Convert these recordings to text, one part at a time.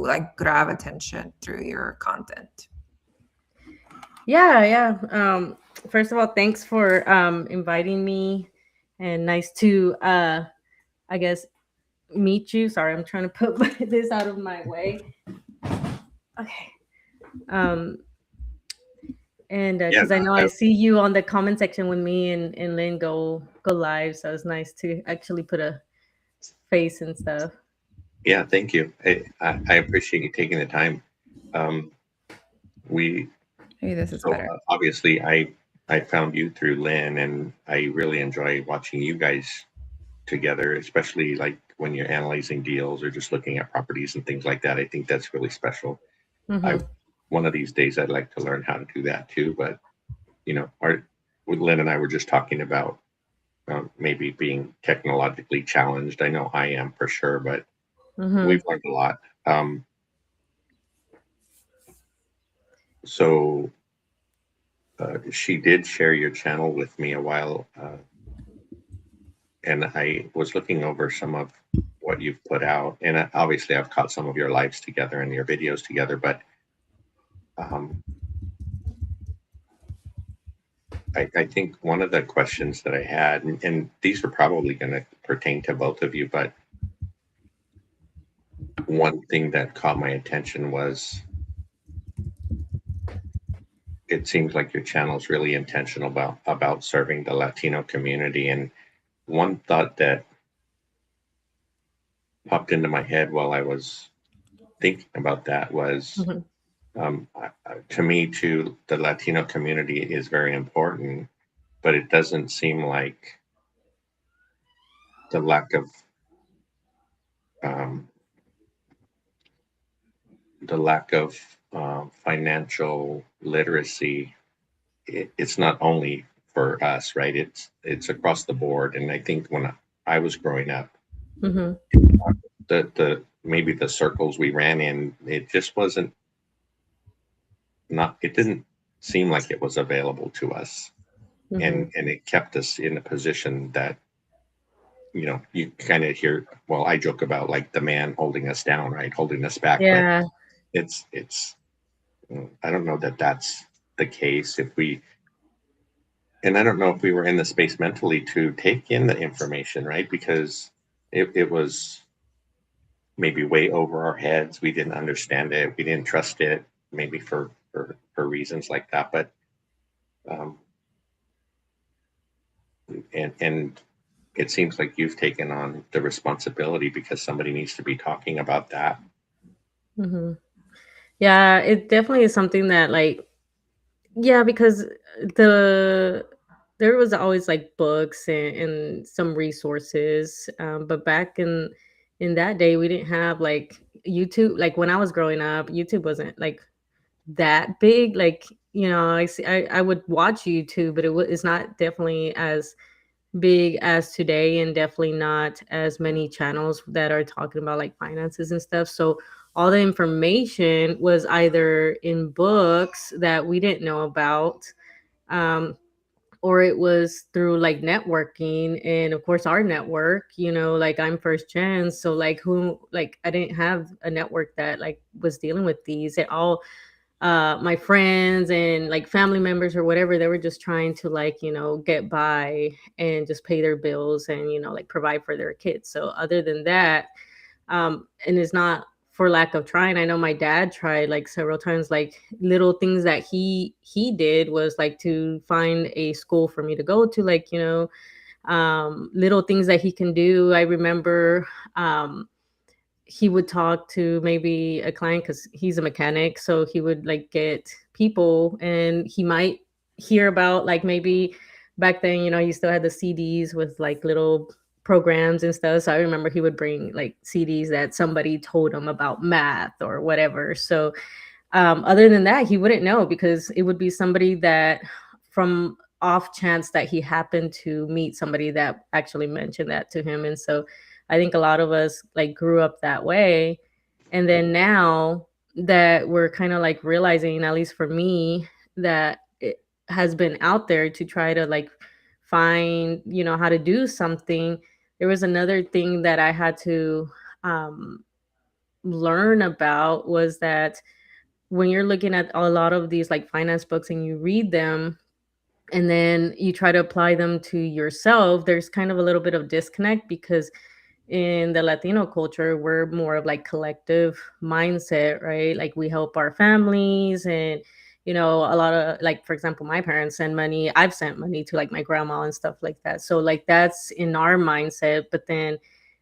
like grab attention through your content? Yeah. First of all, thanks for inviting me, and nice to I guess meet you. Sorry, I'm trying to put this out of my way. Okay. Um, and Yeah, because I know I see you on the comment section with me and Lynn go live, so it's nice to actually put a face and stuff. yeah, thank you. I appreciate you taking the time. Um, we Maybe this is so better. obviously I found you through Lynn, and I really enjoy watching you guys together, especially like when you're analyzing deals or just looking at properties and things like that. I think that's really special. I Mm-hmm. One of these days I'd like to learn how to do that too. But our Lynn and I were just talking about maybe being technologically challenged. I know I am for sure, but we've Mm-hmm. learned a lot. Um, so she did share your channel with me a while, and I was looking over some of what you've put out, and obviously I've caught some of your lives together and your videos together, but um, I think one of the questions that I had, and these are probably going to pertain to both of you, but one thing that caught my attention was it seems like your channel is really intentional about serving the Latino community. And one thought that popped into my head while I was thinking about that was, Mm-hmm. to me, too, the Latino community is very important, but it doesn't seem like the lack of um, the lack of financial literacy. It's not only for us, right? It's across the board. And I think when I was growing up, Mm-hmm. the maybe the circles we ran in, it just wasn't not. It didn't seem like it was available to us, Mm-hmm. and it kept us in a position that you kind of hear. Well, I joke about like the man holding us down, right, holding us back, but Yeah. it's I don't know that that's the case. If we And I don't know if we were in the space mentally to take in the information, right? Because it was maybe way over our heads. We didn't understand it. We didn't trust it, maybe for reasons like that. But um, and it seems like you've taken on the responsibility because somebody needs to be talking about that. Mm-hmm. Yeah, it definitely is something that like yeah, because the there was always like books and some resources, but back in that day we didn't have like YouTube. Like when I was growing up, YouTube wasn't like that big. Like I would watch YouTube, but it's not definitely as big as today, and definitely not as many channels that are talking about like finances and stuff. So all the information was either in books that we didn't know about, um, or it was through like networking. And of course our network, like I'm first gen, so like who like I didn't have a network that like was dealing with these at all. My friends and like family members or whatever, they were just trying to like get by and just pay their bills and like provide for their kids. So other than that, and it's not for lack of trying. I know my dad tried like several times. Like little things that he did was like to find a school for me to go to, like little things that he can do. I remember he would talk to maybe a client because he's a mechanic, so he would like get people, and he might hear about like maybe back then, you still had the CDs with like little programs and stuff. So I remember he would bring like CDs that somebody told him about math or whatever. So other than that, he wouldn't know, because it would be somebody that, from off chance that he happened to meet somebody that actually mentioned that to him. And so I think a lot of us like grew up that way. And then now that we're kind of like realizing, at least for me, that it has been out there to try to like find, how to do something. There was another thing that I had to um learn about was that when you're looking at a lot of these like finance books and you read them and then you try to apply them to yourself, there's kind of a little bit of disconnect because in the Latino culture, we're more of like collective mindset, right? Like we help our families and a lot of like for example, my parents send money. I've sent money to like my grandma and stuff like that. So like that's in our mindset. But then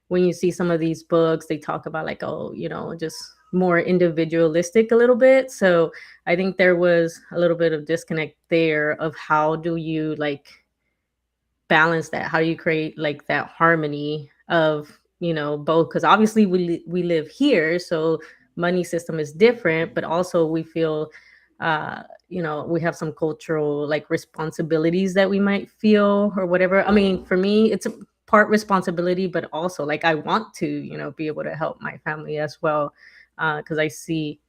when you see some of these books, they talk about like, oh, just more individualistic a little bit. So I think there was a little bit of disconnect there of how do you like balance that? How do you create like that harmony of, both? Because obviously we live here, so money system is different, but also we feel, we have some cultural like responsibilities that we might feel or whatever. I mean, for me, it's a part responsibility, but also like I want to, be able to help my family as well, because I see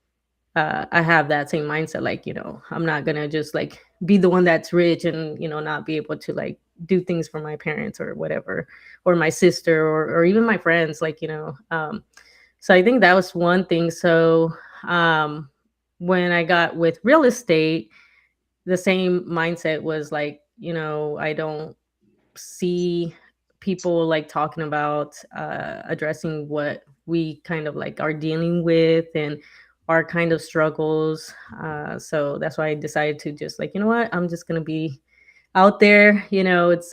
I have that same mindset. Like, I'm not gonna just like be the one that's rich and not be able to like do things for my parents or whatever, or my sister or even my friends. Like, so I think that was one thing. So when I got with real estate, the same mindset was like, I don't see people like talking about addressing what we kind of like are dealing with and our kind of struggles. So that's why I decided to just like, what, I'm just gonna be out there. It's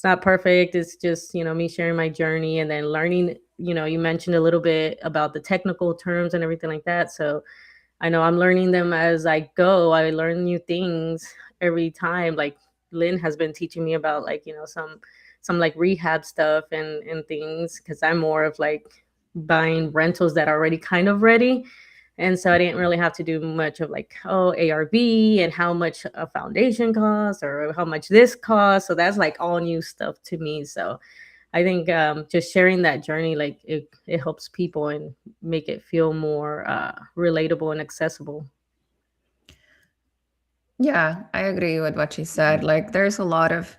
not perfect. It's just me sharing my journey and then learning. You mentioned a little bit about the technical terms and everything like that. So I know I'm learning them as I go. I learn new things every time. Like Lynn has been teaching me about like, some like rehab stuff and things because I'm more of like buying rentals that are already kind of ready. And so I didn't really have to do much of like, oh, ARV and how much a foundation costs or how much this costs. So that's like all new stuff to me. So I think just sharing that journey, like it helps people and make it feel more relatable and accessible. Yeah, I agree with what she said. Like, there's a lot of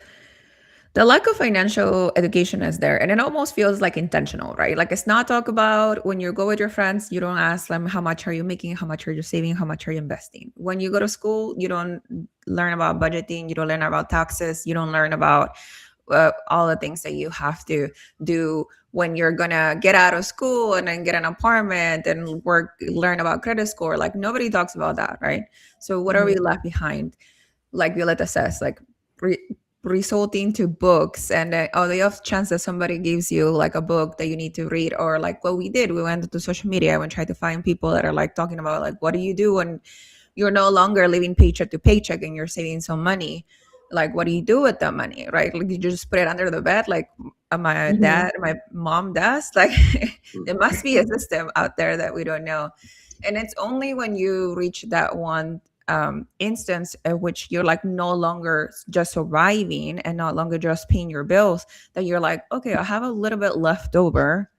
the lack of financial education is there, and it almost feels like intentional, right? Like, it's not talk about when you go with your friends, you don't ask them how much are you making, how much are you saving, how much are you investing. When you go to school, you don't learn about budgeting, you don't learn about taxes, you don't learn about all the things that you have to do when you're gonna get out of school and then get an apartment and work, learn about credit score. Like, nobody talks about that, right? So what are we Mhm. left behind? Like Violetta says, like resorting to books, and the off chance that somebody gives you like a book that you need to read, or like what we did, we went to social media and tried to find people that are like talking about like, what do you do when you're no longer living paycheck to paycheck and you're saving some money? Like, what do you do with that money, right? Like, you just put it under the bed, like Mhm. my mom does. Like, Mm. there must be a system out there that we don't know. And it's only when you reach that one instance at which you're like no longer just surviving and not longer just paying your bills, that you're like, okay, I have a little bit left over.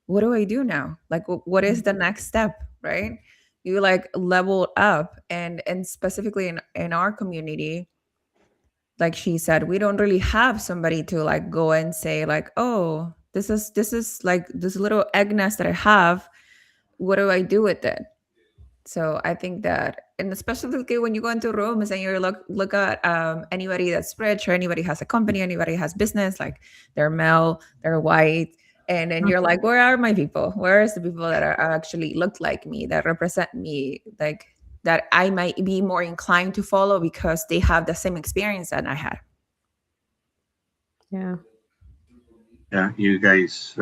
What do I do now? Like, what is the next step, right? You like level up, and specifically in our community, like she said, we don't really have somebody to like go and say like, oh, this is like this little egg nest that I have. What do I do with it? So I think that, and especially when you go into rooms and you look at anybody that's rich, or anybody has a company, anybody has business, like they're male, they're white, and then you're like, where are my people? Where is the people that are actually look like me, that represent me, like that I might be more inclined to follow because they have the same experience that I had. Yeah. Yeah, you guys,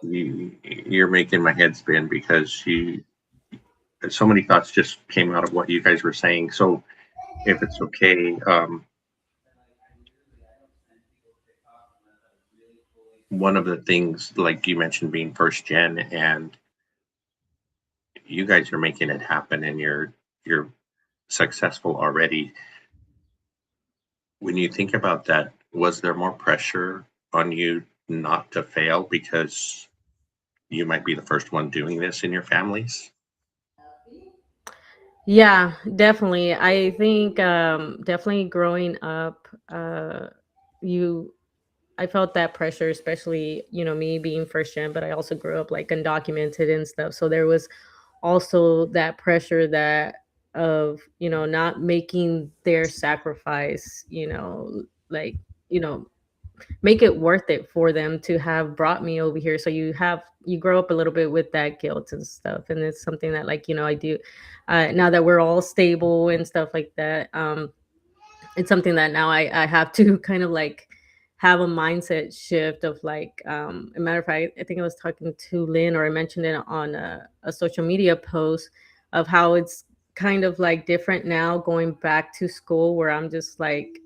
you're making my head spin because so many thoughts just came out of what you guys were saying. So, if it's okay, one of the things, like you mentioned, being first gen, and you guys are making it happen, and you're successful already. When you think about that, was there more pressure on you not to fail because you might be the first one doing this in your families? Yeah, definitely. I think definitely growing up, you I felt that pressure, especially, me being first gen, but I also grew up like undocumented and stuff. So there was also that pressure that of, not making their sacrifice, like, you know, make it worth it for them to have brought me over here. So you grow up a little bit with that guilt and stuff. And it's something that, like, I do, now that we're all stable and stuff like that. It's something that now I have to kind of like have a mindset shift of like, a matter of fact, I think I was talking to Lynn, or I mentioned it on a social media post, of how it's kind of like different now going back to school, where I'm just like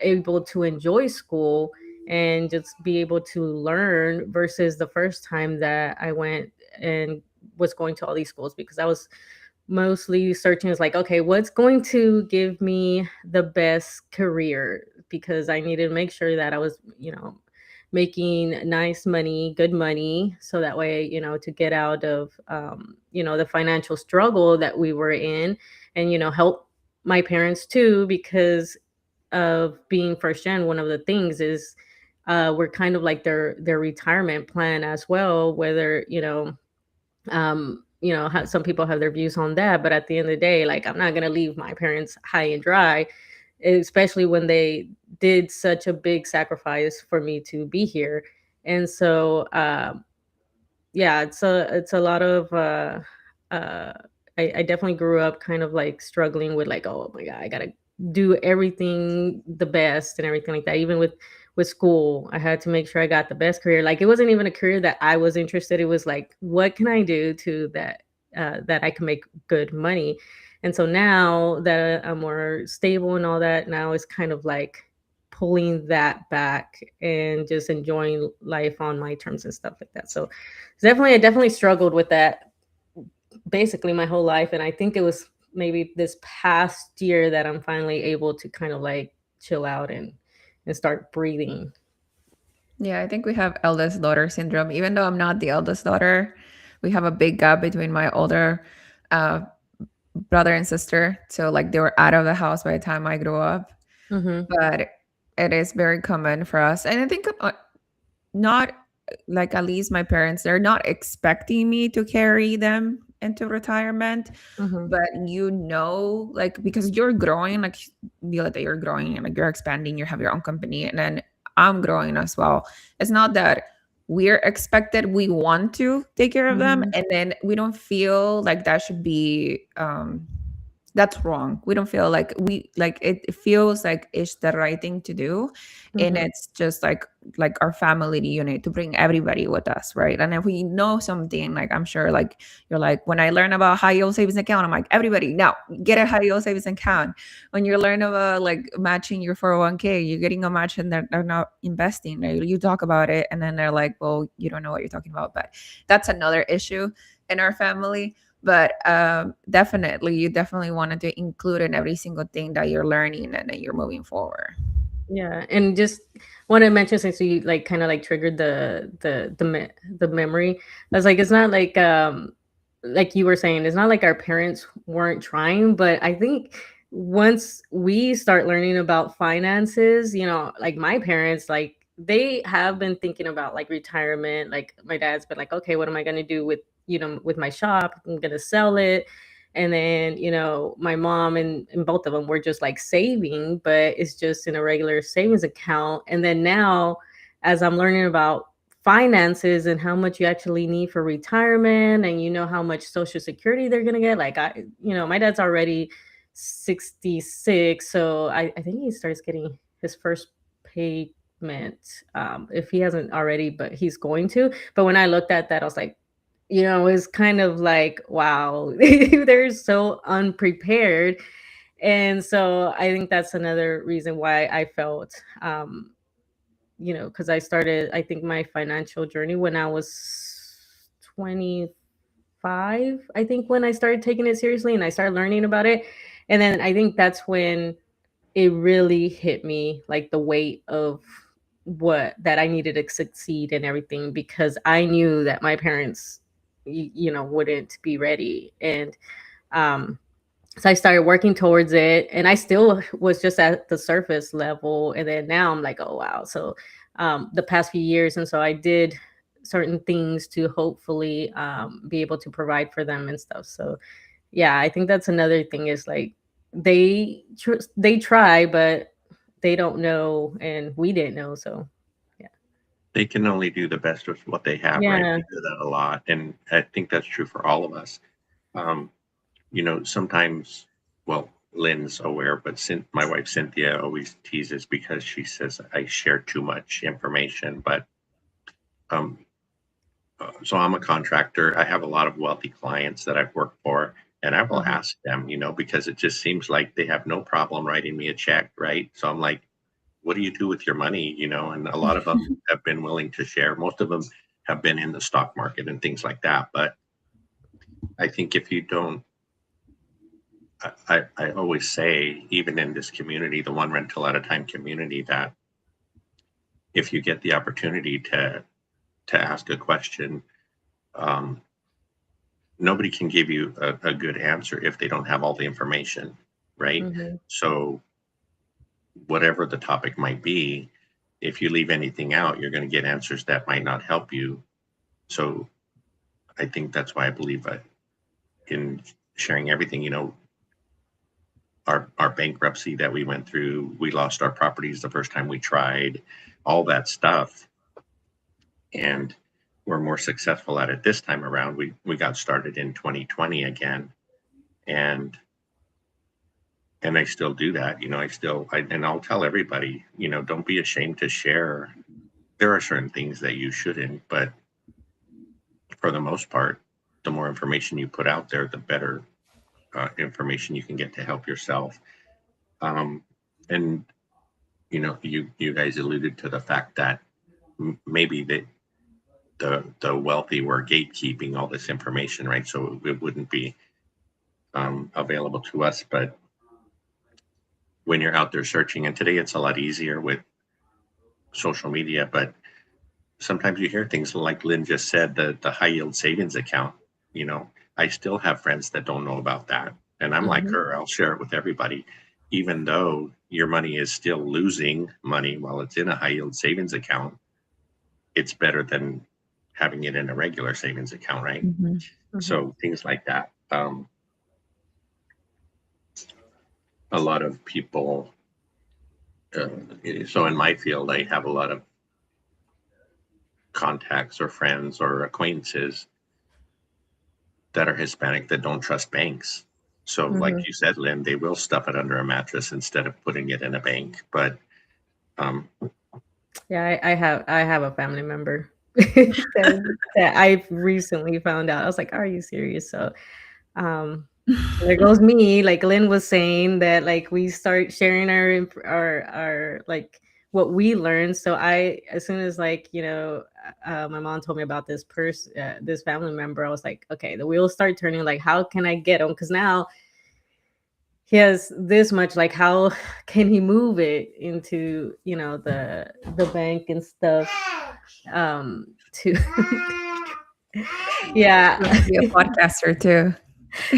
able to enjoy school and just be able to learn, versus the first time that I went and was going to all these schools, because I was mostly searching, is like, okay, what's going to give me the best career, because I needed to make sure that I was, making nice money, good money, so that way, to get out of, the financial struggle that we were in, and, help my parents too, because of being first gen. One of the things is, we're kind of like their retirement plan as well, whether, some people have their views on that, but at the end of the day, like, I'm not going to leave my parents high and dry, especially when they did such a big sacrifice for me to be here. And so, yeah, it's a lot of, uh I definitely grew up kind of like struggling with, like, oh my god, I gotta do everything the best and everything like that. Even with school, I had to make sure I got the best career. Like, it wasn't even a career that I was interested. It was like, what can I do to that, that I can make good money. And so now that I'm more stable and all that, now it's kind of like pulling that back and just enjoying life on my terms and stuff like that. So I definitely struggled with that basically my whole life. And I think it was maybe this past year that I'm finally able to kind of like chill out and start breathing. Yeah, I think we have eldest daughter syndrome. Even though I'm not the eldest daughter, we have a big gap between my older uh, brother and sister. So, like, they were out of the house by the time I grew up. Mm-hmm. But it is very common for us. And I think not like, at least my parents, they're not expecting me to carry them into retirement, Mm-hmm. but like, because you're growing, like, Violeta, you're growing and like you're expanding, you have your own company, and then I'm growing as well. It's not that we're expected, we want to take care of them, Mm-hmm. and then we don't feel like that should be that's wrong. We don't feel like it feels like it's the right thing to do. And Mm-hmm. it's just like our family unit to bring everybody with us, right? And if we know something, like, I'm sure, like, you're like, when I learn about high yield savings account, I'm like, everybody now get a high yield savings account. When you learn about like matching your 401k, you're getting a match and they're not investing, right? You talk about it and then they're like, well, you don't know what you're talking about. But that's another issue in our family. But definitely, you definitely wanted to include in every single thing that you're learning and that you're moving forward. Yeah, and just want to mention, since you like kind of like triggered the memory, I was like, it's not like you were saying, it's not like our parents weren't trying, but I think once we start learning about finances, like my parents, like they have been thinking about like retirement. Like my dad's been like, okay, what am I going to do with, with my shop? I'm going to sell it. And then, my mom and both of them were just like saving, but it's just in a regular savings account. And then now, as I'm learning about finances and how much you actually need for retirement, and how much social security they're going to get, like, my dad's already 66. So I think he starts getting his first payment, if he hasn't already, but he's going to. But when I looked at that, I was like, it's kind of like, wow, they're so unprepared. And so I think that's another reason why I felt, because I started, I think, my financial journey when I was 25, I think, when I started taking it seriously and I started learning about it. And then I think that's when it really hit me, like the weight of what that I needed to succeed and everything, because I knew that my parents, wouldn't be ready. And um so I started working towards it, and I still was just at the surface level. And then now I'm like, oh wow. So the past few years, and so I did certain things to hopefully be able to provide for them and stuff. So yeah, I think that's another thing is like they try, but they don't know, and we didn't know. So yeah, They can only do the best with what they have, right? yeah, We do that a lot, and I think that's true for all of us. Um, sometimes, well, Lynn's aware, but my wife Cynthia always teases because she says I share too much information. But um, so I'm a contractor. I have a lot of wealthy clients that I've worked for, and I will hmm ask them, because it just seems like they have no problem writing me a check, right? So I'm like, what do you do with your money? And a lot of them have been willing to share. Most of them have been in the stock market and things like that. But I think if you don't, I always say, even in this community, the one rental at a time community, that if you get the opportunity to ask a question, um, nobody can give you a good answer if they don't have all the information, right? hmm So whatever the topic might be, if you leave anything out, you're going to get answers that might not help you. So I think that's why I believe in sharing everything. Our bankruptcy that we went through, we lost our properties the first time we tried, all that stuff, and we're more successful at it this time around. We got started in 2020 again, and I still do that. And I'll tell everybody, don't be ashamed to share. There are certain things that you shouldn't, but for the most part, the more information you put out there, the better information you can get to help yourself. And you guys alluded to the fact that maybe the wealthy were gatekeeping all this information, right? So it wouldn't be available to us. But when you're out there searching, and today it's a lot easier with social media, but sometimes you hear things like Lynn just said, the high yield savings account. You know, I still have friends that don't know about that. And I'm like hmm her, I'll share it with everybody, even though your money is still losing money while it's in a high yield savings account. It's better than having it in a regular savings account, right? Mhm. hmm So things like that. A lot of people, uh, so in my field, I have a lot of contacts or friends or acquaintances that are Hispanic that don't trust banks. So, like hmm you said, Lynn, they will stuff it under a mattress instead of putting it in a bank. But um, yeah, I have a family member that I've recently found out. I was like, "Are you serious?" So um there goes me, like Lynn was saying, that like we start sharing our like what we learned. So I, as soon as like my mom told me about this family member, I was like, okay, the wheels start turning. Like, how can I get him? Because now he has this much. Like, how can he move it into the bank and stuff? To yeah. You want to be a podcaster too.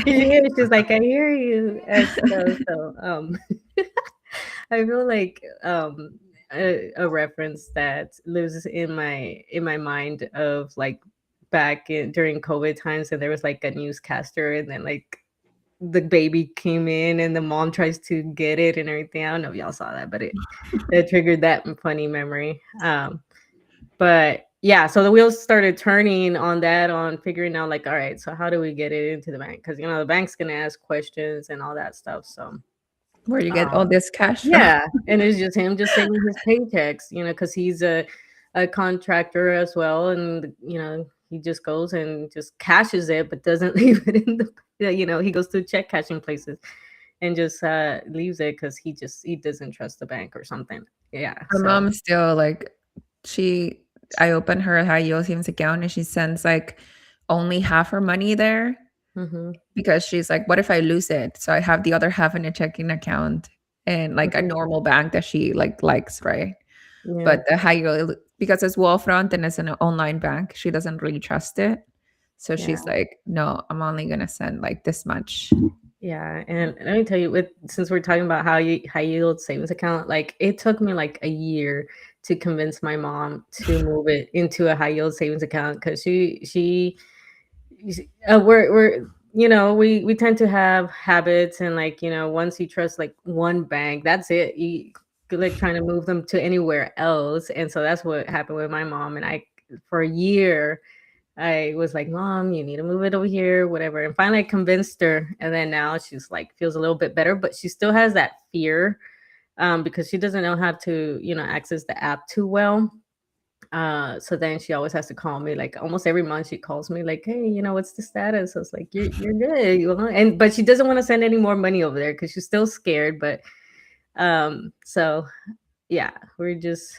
Yeah, she's like, I hear you and stuff. So I feel like a reference that lives in my mind of like back during COVID times, and there was like a newscaster, and then like the baby came in and the mom tries to get it and everything. I don't know if y'all saw that, but it triggered that funny memory. But yeah, so the wheels started turning on that, on figuring out like, all right, so how do we get it into the bank? Because the bank's gonna ask questions and all that stuff. So Where you get all um, this cash from? yeah, and it's just him just saving his paychecks, because he's a contractor as well, and he just goes and just cashes it, but doesn't leave it in he goes to check cashing places and just leaves it because he doesn't trust the bank or something. Yeah, Her so. mom still like she I open her high yield savings account and she sends like only half her money there Mhm, because she's like, what if I lose it? So I have the other half in a checking account and like a mhm, normal bank that she like likes, right? yeah, But the high yield, because it's Wallfront and it's an online bank, she doesn't really trust it. So yeah. she's like, no, I'm only gonna send like this much. Yeah, and let me tell you, with since we're talking about high yield savings account, like it took me like a year to convince my mom to move it into a high yield savings account because we're we tend to have habits, and like once you trust like one bank, that's it. You like trying to move them to anywhere else, and so that's what happened with my mom. And I for a year I was like, Mom, you need to move it over here, whatever. And finally I convinced her. And then now she's like, feels a little bit better, but she still has that fear because she doesn't know how to, access the app too well. So then she always has to call me like almost every month. She calls me like, hey, what's the status? I was like, you're good. And but she doesn't want to send any more money over there because she's still scared. But so yeah, we're just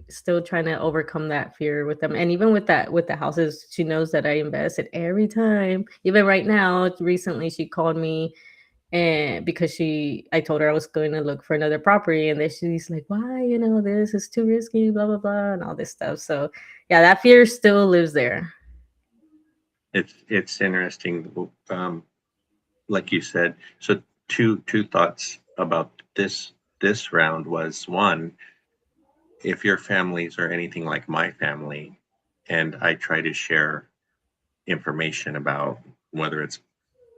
still trying to overcome that fear with them. And even with that, with the houses, she knows that I invest it every time. Even right now, recently she called me, and because I told her I was going to look for another property, and then she's like, why, this is too risky, blah blah blah, and all this stuff. So yeah, that fear still lives there. It's interesting, like you said. So two thoughts about this round was, one, if your families are anything like my family, and I try to share information about whether it's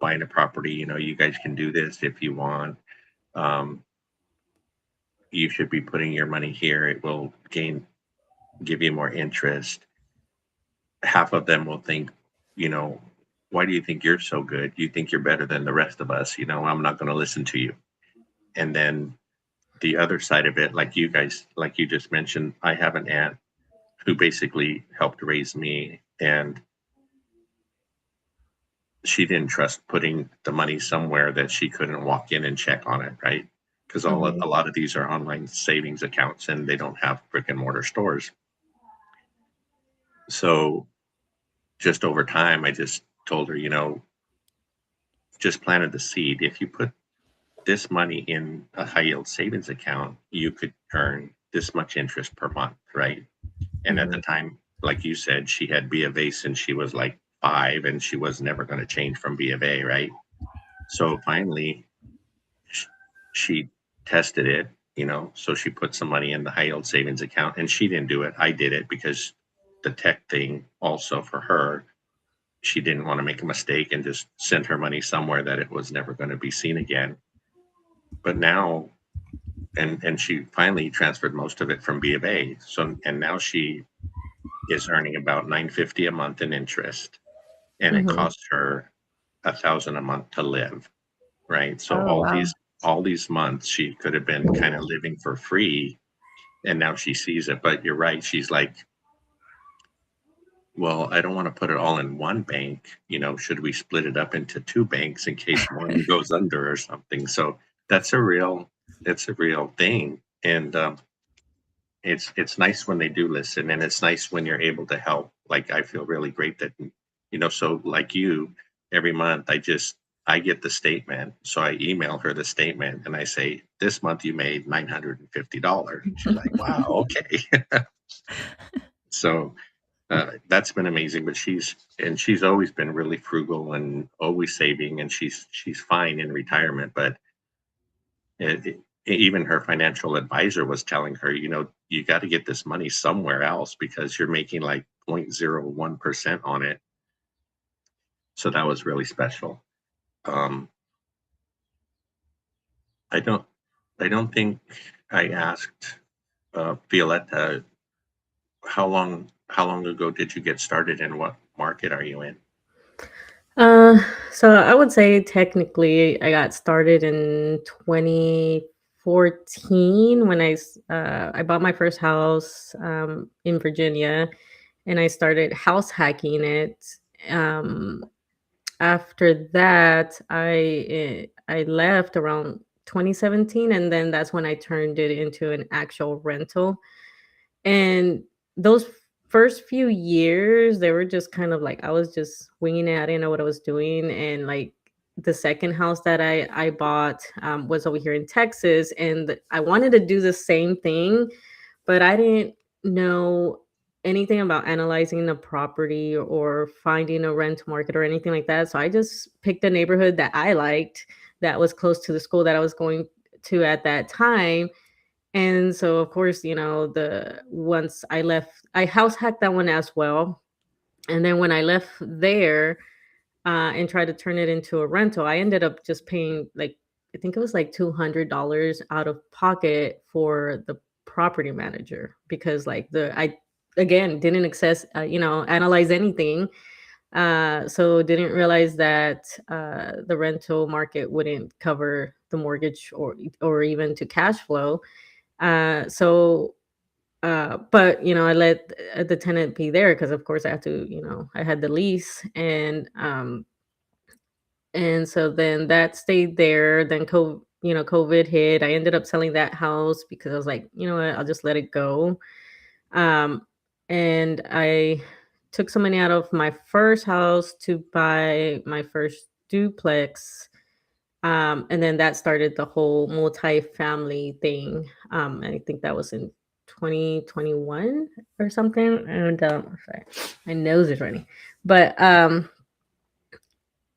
buying a property, you guys can do this if you want. Um, you should be putting your money here. It will give you more interest. Half of them will think, you know, why do you think you're so good? You think you're better than the rest of us. I'm not going to listen to you. And then the other side of it, like you guys, like you just mentioned, I have an aunt who basically helped raise me, and she didn't trust putting the money somewhere that she couldn't walk in and check on it, right? Because a Hmm. lot of these are online savings accounts and they don't have brick and mortar stores. So just over time, I just told her, just planted the seed. If you put this money in a high yield savings account, you could earn this much interest per month, right? And at the Hmm. time, like you said, she had B of A since she was like 5, and she was never going to change from B of A, right? So finally, she tested it, so she put some money in the high yield savings account, and she didn't do it. I did it because the tech thing also for her, she didn't want to make a mistake and just send her money somewhere that it was never going to be seen again. But now, and she finally transferred most of it from B of A. So, and now she is earning about 950 a month in interest, and it Hmm. costs her 1,000 a month to live, right? So Oh, wow. all these months she could have been kind of living for free, and now she sees it. But you're right, she's like, well, I don't want to put it all in one bank. Should we split it up into two banks in case one goes under or something? So that's it's a real thing. And it's nice when they do listen, and it's nice when you're able to help. Like, I feel really great that, so like you, every month I get the statement. So I email her the statement and I say, this month you made $950. She's like, wow, okay. So that's been amazing. But she's always been really frugal and always saving, and she's fine in retirement. But even her financial advisor was telling her, you got to get this money somewhere else because you're making like 0.01% on it. So that was really special. Um, I don't I don't think I asked Violetta, how long ago did you get started, and what market are you in? Uh, so I would say technically I got started in 2014 when I bought my first house in Virginia, and I started house hacking it. Um, After that, I left around 2017, and then that's when I turned it into an actual rental. And those first few years, they were just kind of like I was just winging it. I didn't know what I was doing. And like the second house that I bought was over here in Texas, and I wanted to do the same thing, but I didn't know anything about analyzing a property or finding a rent market or anything like that. So I just picked a neighborhood that I liked, that was close to the school that I was going to at that time. And so of course, the once I left, I house hacked that one as well. And then when I left there, and tried to turn it into a rental, I ended up just paying, like, I think it was like $200 out of pocket for the property manager, because like the I again didn't analyze anything, so didn't realize that the rental market wouldn't cover the mortgage, or even to cash flow. So but I let the tenant be there, because of course I had to, I had the lease. And so then that stayed there. Then COVID hit. I ended up selling that house because I was like, you know what, I'll just let it go. Um, and I took some money out of my first house to buy my first duplex. And then that started the whole multi-family thing. And I think that was in 2021 or something. And sorry, my nose is running. But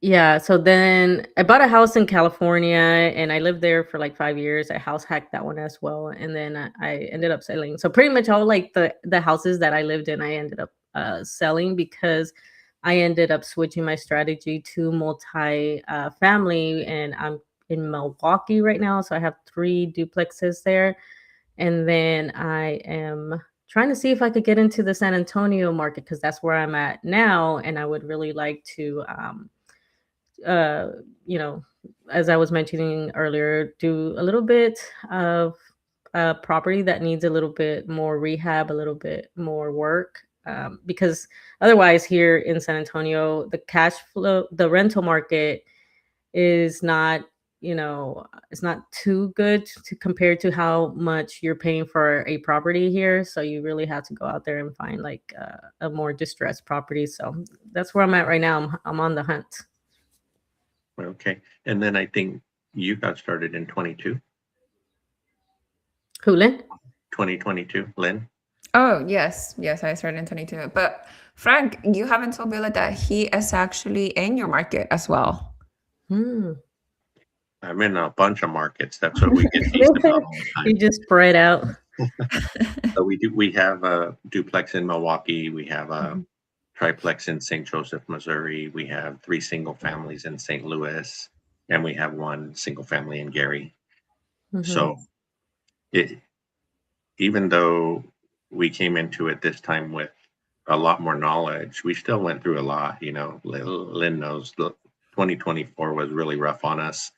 yeah, so then I bought a house in California, and I lived there for like 5 years. I house hacked that one as well, and then I ended up selling. So pretty much all like the houses that I lived in, I ended up selling, because I ended up switching my strategy to multi family, and I'm in Milwaukee right now, so I have 3 duplexes there, and then I am trying to see if I could get into the San Antonio market, because that's where I'm at now, and I would really like to. Uh, you know, as I was mentioning earlier, do a little bit of property that needs a little bit more rehab, a little bit more work. Because otherwise, here in San Antonio, the cash flow, the rental market is not, it's not too good to compare to how much you're paying for a property here. So you really have to go out there and find like a more distressed property. So that's where I'm at right now. I'm on the hunt. Okay. And then I think you got started in Who, Lynn? 2022, Lynn. Oh, yes. Yes, I started in 22. But Frank, you haven't told Bella that he is actually in your market as well. Hmm. I'm in a bunch of markets. That's what we get teased about all the You time. just spread out. So we have a duplex in Milwaukee. We have a Mhm. triplex in St. Joseph, Missouri. We have 3 single families in St. Louis, and we have 1 single family in Gary. Mhm. So it, even though we came into it this time with a lot more knowledge, we still went through a lot. Lynn knows 2024 was really rough on us.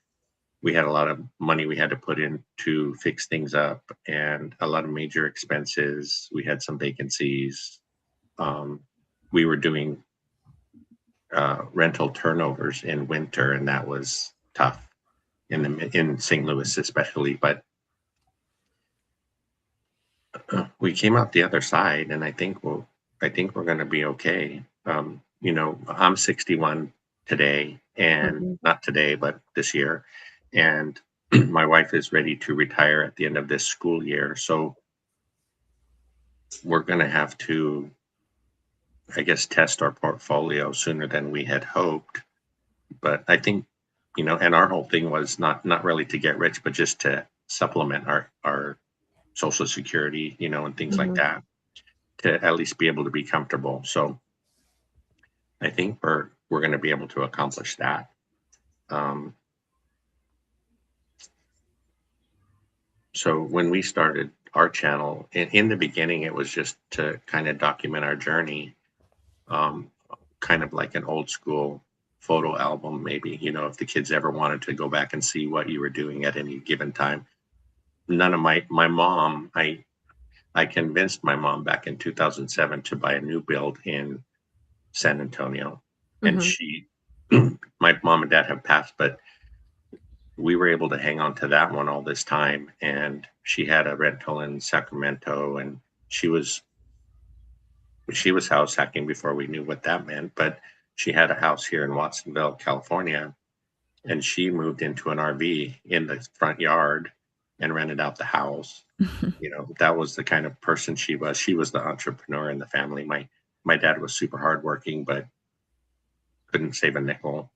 We had a lot of money we had to put in to fix things up, and a lot of major expenses. We had some vacancies. We were doing rental turnovers in winter, and that was tough in St. Louis especially. But we came out the other side, and I think we're going to be okay. I'm 61 today, and Mhm. not today, but this year, and my wife is ready to retire at the end of this school year. So we're going to have to, I guess, test our portfolio sooner than we had hoped. But I think, and our whole thing was not really to get rich, but just to supplement our social security, and things like Mhm. that, to at least be able to be comfortable. So I think we're going to be able to accomplish that. Um, so when we started our channel, in the beginning, it was just to kind of document our journey, um, kind of like an old school photo album, maybe. If the kids ever wanted to go back and see what you were doing at any given time. None of my mom, I convinced my mom back in 2007 to buy a new build in San Antonio, and Mhm. my mom and dad have passed, but we were able to hang on to that one all this time. And she had a rental in Sacramento, and she was house hacking before we knew what that meant. But she had a house here in Watsonville, California, and she moved into an RV in the front yard and rented out the house. That was the kind of person she was. She was the entrepreneur in the family. My dad was super hardworking, but couldn't save a nickel.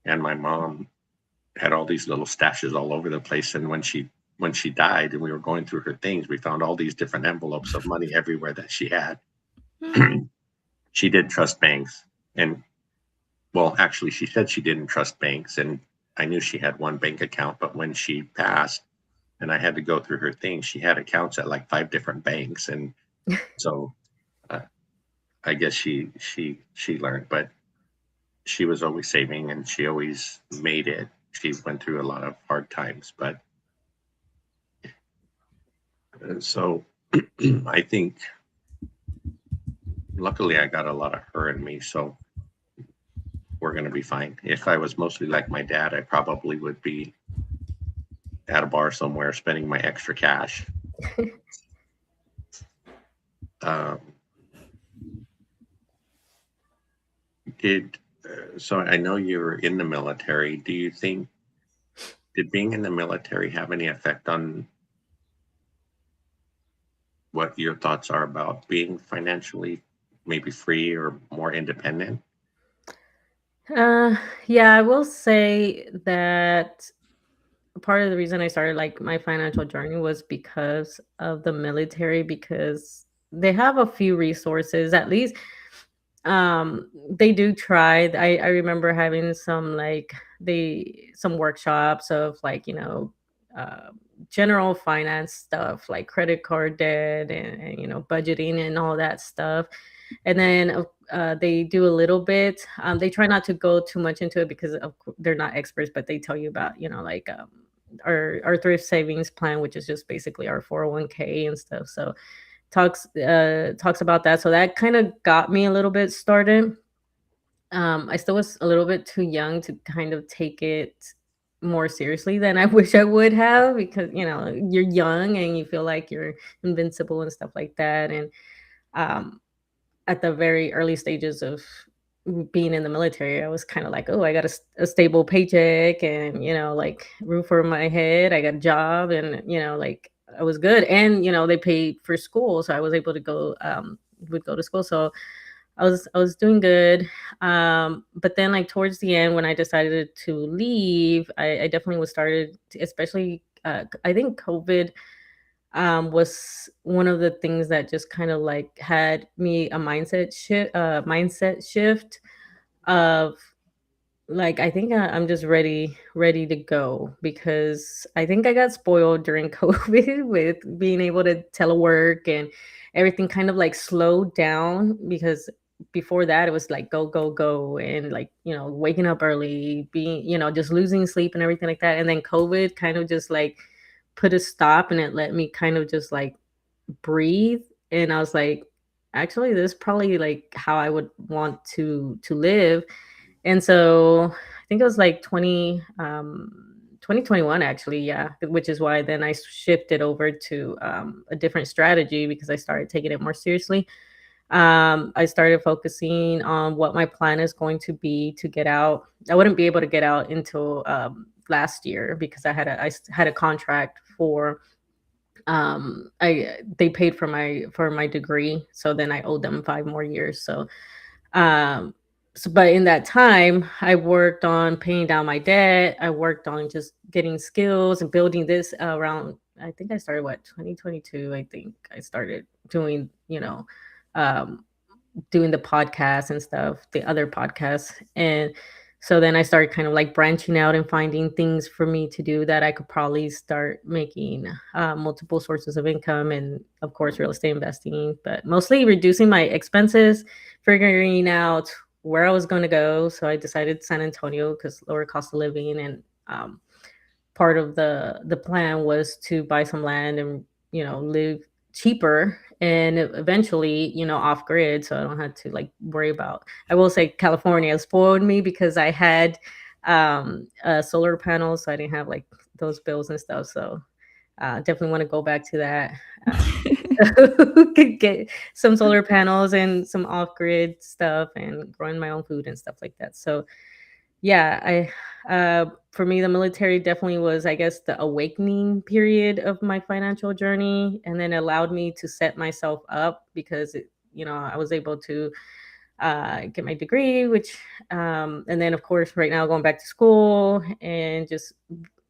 And my mom had all these little stashes all over the place. And when she died and we were going through her things, we found all these different envelopes of money everywhere that she had. She did trust banks. And well, actually, she said she didn't trust banks. And I knew she had one bank account, but when she passed and I had to go through her things, she had accounts at like 5 different banks. And so uh, I guess she learned, but she was always saving and she always made it. She went through a lot of hard times, but so I think luckily I got a lot of her in me, so we're going to be fine. If I was mostly like my dad, I probably would be at a bar somewhere spending my extra cash. Um, did so I know you're in the military. Do you think did being in the military have any effect on what your thoughts are about being financially maybe free or more independent? Uh, yeah, I will say that part of the reason I started like my financial journey was because of the military, because they have a few resources, at least they do try. I remember having some like some workshops of like, uh general finance stuff like credit card debt and budgeting and all that stuff. And then they do a little bit. They try not to go too much into it because they're not experts, but they tell you about like our thrift savings plan, which is just basically our 401k and stuff. So talks about that. So that kind of got me a little bit started. I still was a little bit too young to kind of take it more seriously than I wish I would have, because you're young and you feel like you're invincible and stuff like that. And um, at the very early stages of being in the military, I was kind of like, oh, I got a stable paycheck and, like roof over my head. I got a job and, like I was good. And, they paid for school. So I was able to would go to school. So I was doing good. But then like towards the end, when I decided to leave, I definitely was started, especially, I think COVID was one of the things that just kind of like had me a mindset shift of like, I think I'm just ready to go, because I think I got spoiled during COVID with being able to telework, and everything kind of like slowed down, because before that it was like go go go, and like waking up early, being just losing sleep and everything like that. And then COVID kind of just like put a stop, and it let me kind of just like breathe. And I was like, actually, this is probably like how I would want to live. And so I think it was like 2021 actually, yeah, which is why then I shifted over to a different strategy, because I started taking it more seriously. I started focusing on what my plan is going to be to get out. I wouldn't be able to get out until last year, because I had a contract for I they paid for my degree, so then I owed them 5 more years. Um but in that time I worked on paying down my debt. I worked on just getting skills and building this around, I think I started 2022. I think I started doing um doing the podcast and stuff, the other podcasts. And so then I started kind of like branching out and finding things for me to do that I could probably start making multiple sources of income, and of course, real estate investing, but mostly reducing my expenses, figuring out where I was going to go. So I decided San Antonio because lower cost of living, and part of the plan was to buy some land and live cheaper, and eventually off grid, so I don't have to like worry about. I will say California spoiled me because I had solar panels, so I didn't have like those bills and stuff. So definitely want to go back to that. Could get some solar panels and some off grid stuff, and growing my own food and stuff like that. So yeah, for me, the military definitely was, I guess, the awakening period of my financial journey, and then allowed me to set myself up because I was able to get my degree, which, and then of course, right now going back to school and just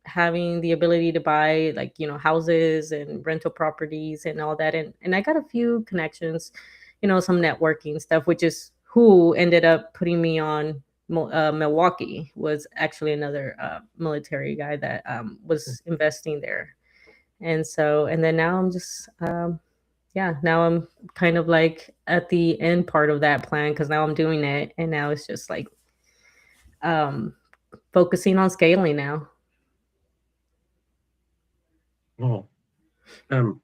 having the ability to buy, like, houses and rental properties and all that. And I got a few connections, some networking stuff, which is who ended up putting me on. Milwaukee was actually another military guy that was investing there. And then now I'm just, yeah, now I'm kind of like at the end part of that plan because now I'm doing it. And now it's just like um, focusing on scaling now. Well, um,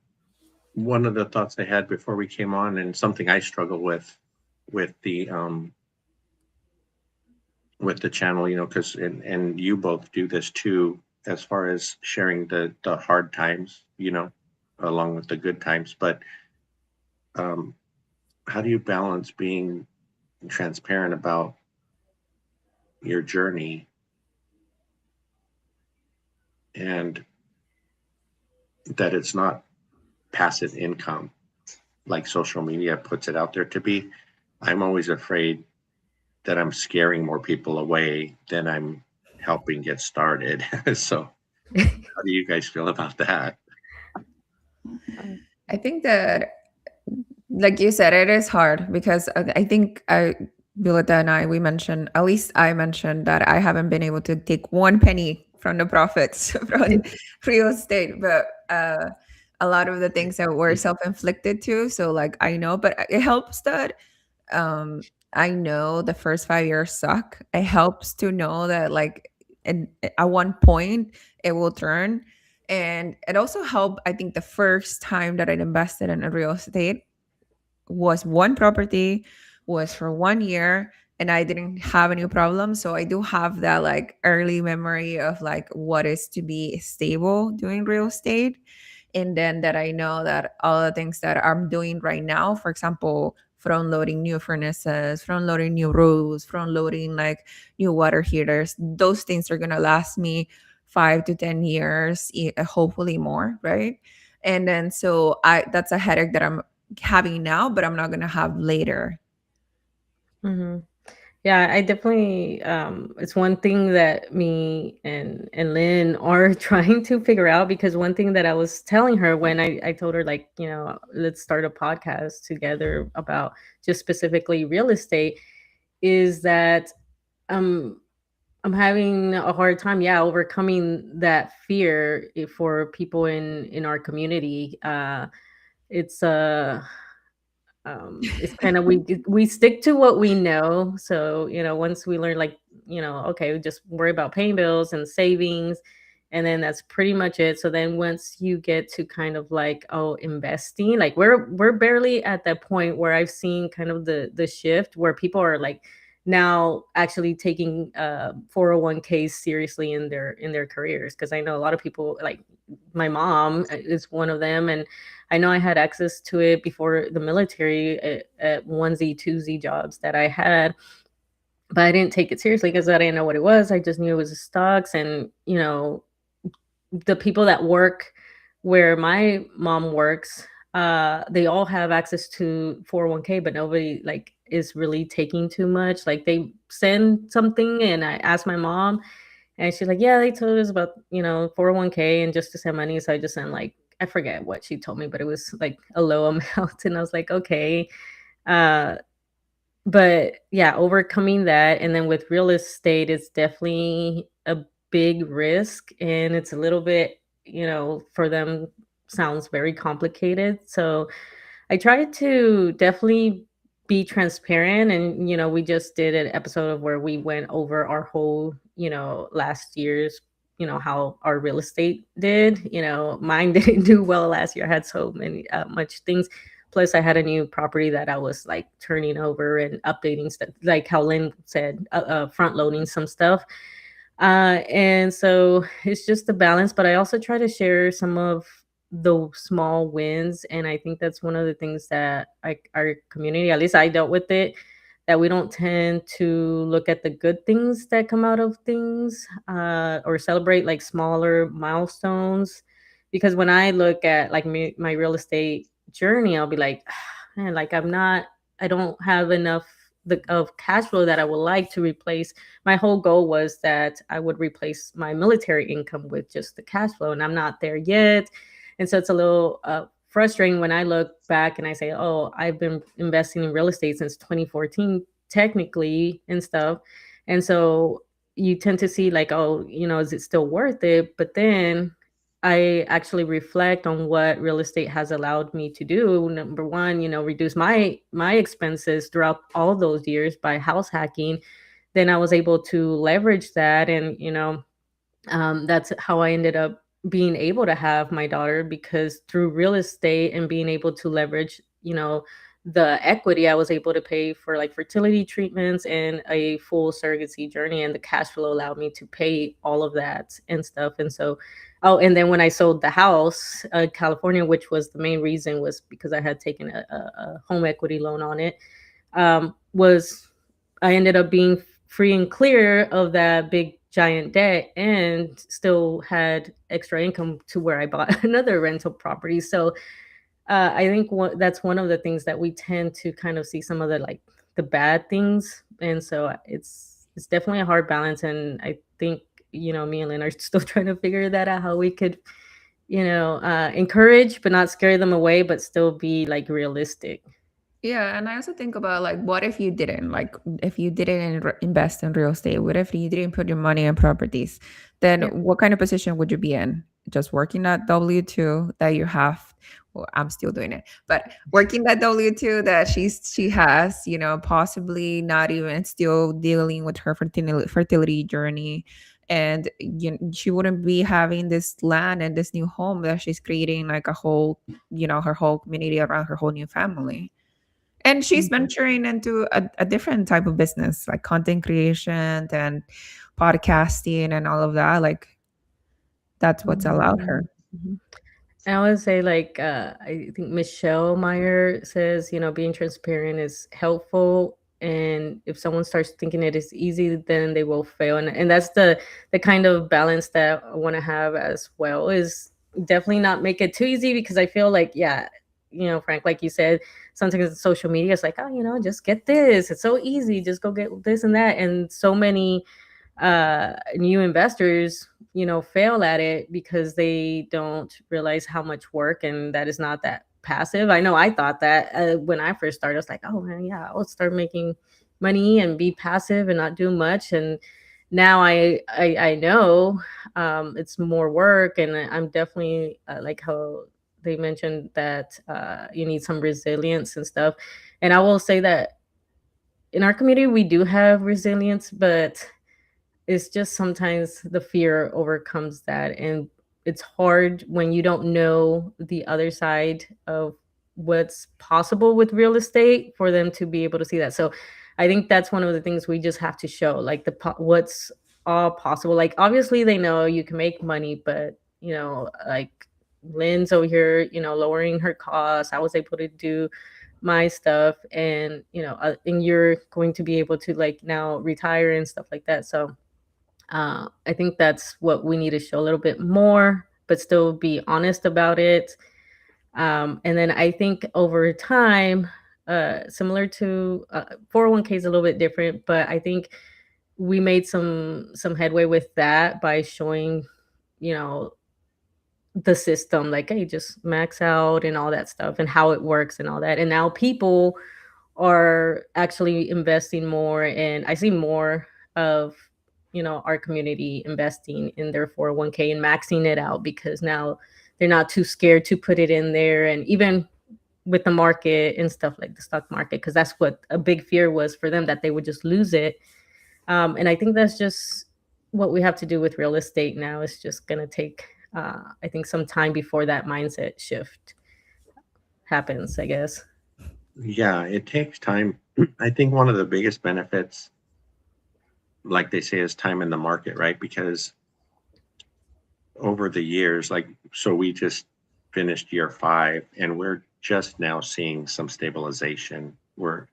one of the thoughts I had before we came on, and something I struggle with the channel, because and you both do this too, as far as sharing the hard times, along with the good times. But um, how do you balance being transparent about your journey and that it's not passive income like social media puts it out there to be? I'm always afraid that I'm scaring more people away than I'm helping get started. So how do you guys feel about that? I think that, like you said, it is hard because I think Violeta and I, we mentioned, at least I mentioned that I haven't been able to take one penny from the profits from real estate, but a lot of the things that were self-inflicted too. So like I know, but it helps that um I know the first 5 years suck. It helps to know that like and at one point it will turn. And it also helped, I think the first time that I invested in a real estate was one property, was for 1 year, and I didn't have any problems. So I do have that like early memory of like what is to be stable doing real estate. And then that I know that all the things that I'm doing right now, for example, front loading new furnaces, front loading new roofs, front loading like new water heaters, those things are gonna last me 5 to 10 years, hopefully more, right? And then so I that's a headache that I'm having now, but I'm not gonna have later. Hmm. Yeah, I definitely, it's one thing that me and Lynn are trying to figure out, because one thing that I was telling her when I told her, like, let's start a podcast together about just specifically real estate, is that um I'm having a hard time, yeah, overcoming that fear for people in our community. It's it's kind of, we stick to what we know. So once we learn, like, okay, we just worry about paying bills and savings, and then that's pretty much it. So then once you get to kind of like, oh, investing, like we're barely at that point where I've seen kind of the shift where people are like now actually taking 401ks seriously in their careers. Because I know a lot of people, like my mom is one of them, and I know I had access to it before the military at onesie, twosie jobs that I had, but I didn't take it seriously because I didn't know what it was. I just knew it was stocks. And, the people that work where my mom works, they all have access to 401k, but nobody like is really taking too much. Like they send something and I asked my mom, and she's like, yeah, they told us about, 401k and just to send money. So I just sent, like, I forget what she told me, but it was like a low amount. And I was like, okay. Uh, but yeah, overcoming that. And then with real estate, it's definitely a big risk. And it's a little bit, for them, sounds very complicated. So I try to definitely be transparent. And, we just did an episode of where we went over our whole, last year's, how our real estate did. Mine didn't do well last year. I had so many, much things. Plus, I had a new property that I was like turning over and updating stuff, like how Lynn said, front loading some stuff. And so it's just a balance, but I also try to share some of the small wins. And I think that's one of the things that our community, at least I dealt with it, that we don't tend to look at the good things that come out of things, or celebrate like smaller milestones. Because when I look at like my real estate journey, I'll be like, man, like I don't have enough of cash flow that I would like to replace. My whole goal was that I would replace my military income with just the cash flow, and I'm not there yet. And so it's a little frustrating when I look back and I say, oh, I've been investing in real estate since 2014, technically, and stuff. And so you tend to see, like, oh, is it still worth it? But then I actually reflect on what real estate has allowed me to do. Number one, reduce my expenses throughout all those years by house hacking. Then I was able to leverage that, and that's how I ended up being able to have my daughter, because through real estate and being able to leverage, the equity, I was able to pay for like fertility treatments and a full surrogacy journey, and the cash flow allowed me to pay all of that and stuff. And so, oh, and then when I sold the house, California, which was the main reason, was because I had taken a home equity loan on it. Was I ended up being free and clear of that big giant debt, and still had extra income to where I bought another rental property. So I think that's one of the things that we tend to kind of see, some of the like the bad things. And so it's definitely a hard balance. And I think, me and Lynn are still trying to figure that out, how we could, encourage but not scare them away, but still be like realistic. Yeah, and I also think about like, what if you didn't like, if you didn't invest in real estate? What if you didn't put your money in properties? Then Yeah. what kind of position would you be in? Just working that W-2 that you have. Well, I'm still doing it, but working that W-2 that she has, possibly not even still dealing with her fertility journey, and she wouldn't be having this land and this new home that she's creating, like a whole, her whole community around her whole new family. And she's Mhm. venturing into a different type of business, like content creation and podcasting and all of that. Like, that's what's allowed her. Mhm. Mhm. I always say, like, I think Michelle Meyer says, being transparent is helpful. And if someone starts thinking it is easy, then they will fail. And that's the kind of balance that I want to have as well, is definitely not make it too easy, because I feel like, yeah, Frank, like you said, sometimes in social media, it's like, oh, just get this. It's so easy. Just go get this and that. And so many new investors fail at it because they don't realize how much work, and that is not that passive. I know I thought that when I first started. I was like, oh man, yeah, I'll start making money and be passive and not do much. And now I know it's more work. And I'm definitely like how they mentioned that you need some resilience and stuff. And I will say that in our community we do have resilience, but it's just sometimes the fear overcomes that. And it's hard when you don't know the other side of what's possible with real estate, for them to be able to see that. So I think that's one of the things we just have to show, like what's all possible. Like, obviously they know you can make money, but like Lynn's over here, lowering her costs. I was able to do my stuff, and and you're going to be able to like now retire and stuff like that. So I think that's what we need to show a little bit more, but still be honest about it. And then I think over time, similar to 401k is a little bit different, but I think we made some headway with that by showing, you know, the system, like, hey, just max out and all that stuff, and how it works and all that. And now people are actually investing more, and I see more of our community investing in their 401k and maxing it out, because now they're not too scared to put it in there. And even with the market and stuff, like the stock market, because that's what a big fear was for them, that they would just lose it. And I think that's just what we have to do with real estate now. It's just going to take I think some time before that mindset shift happens, I guess. Yeah, it takes time. I think one of the biggest benefits, like they say, is time in the market, right? Because over the years, like, so we just finished year 5 and we're just now seeing some stabilization. We're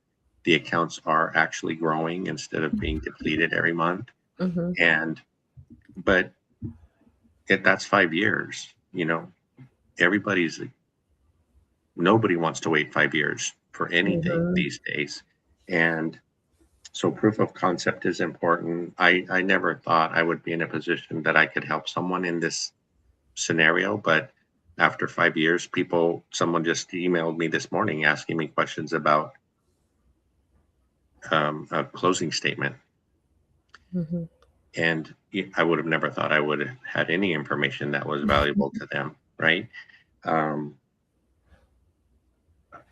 the accounts are actually growing instead of being depleted every month. Mhm. And but that's 5 years. Everybody's nobody wants to wait 5 years for anything Mhm. these days. And so proof of concept is important. I never thought I would be in a position that I could help someone in this scenario, but after 5 years, someone just emailed me this morning asking me questions about a closing statement. Mhm. And I would have never thought I would have had any information that was valuable to them, right? Um,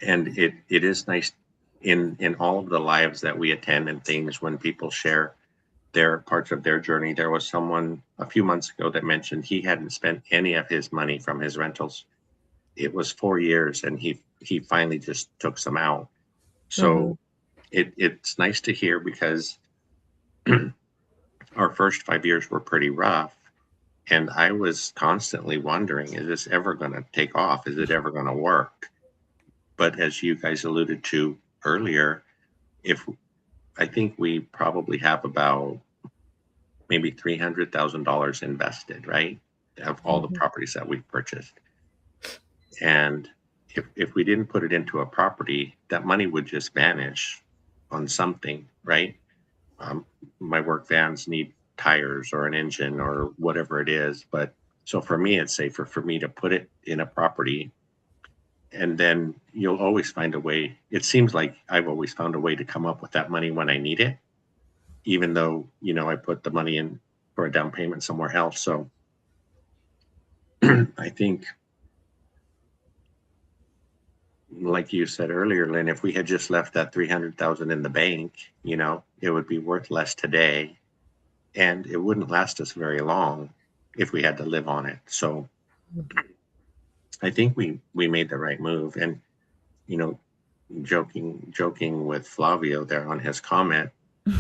and it is nice in all of the lives that we attend and things when people share their parts of their journey. There was someone a few months ago that mentioned he hadn't spent any of his money from his rentals. It was 4 years, and he finally just took some out. Mhm. So it's nice to hear because our first 5 years were pretty rough. And I was constantly wondering, is this ever going to take off? Is it ever going to work? But as you guys alluded to earlier, if I think we probably have about maybe $300,000 invested, right? Of all the Mhm. properties that we've purchased. And if we didn't put it into a property, that money would just vanish on something, right? Um, my work vans need tires or an engine or whatever it is. But so for me, it's safer for me to put it in a property, and then you'll always find a way. It seems like I've always found a way to come up with that money when I need it, even though, I put the money in for a down payment somewhere else. So I think, like you said earlier, Lynn, if we had just left that 300,000 in the bank, it would be worth less today, and it wouldn't last us very long if we had to live on it. So I think we made the right move. And, you know, joking with Flavio there on his comment,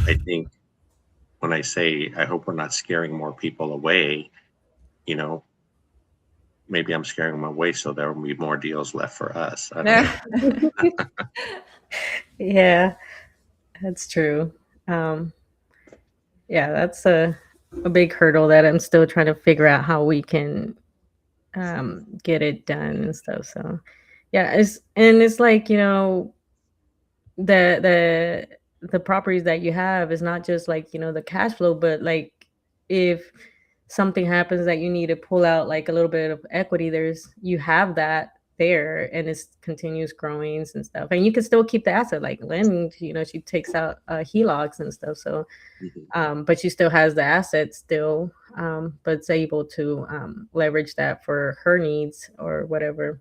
I think when I say I hope we're not scaring more people away, you know, maybe I'm scaring them away so there will be more deals left for us. I don't know. Yeah, that's true. Um, yeah, that's a big hurdle that I'm still trying to figure out how we can get it done and stuff. So yeah, it's like, the properties that you have is not just like, the cash flow, but like if something happens that you need to pull out like a little bit of equity, you have that there, and it continues growing and stuff, and you can still keep the asset. Like Lynn, she takes out HELOCs and stuff, so Mhm. but she still has the asset still, but it's able to leverage that for her needs or whatever.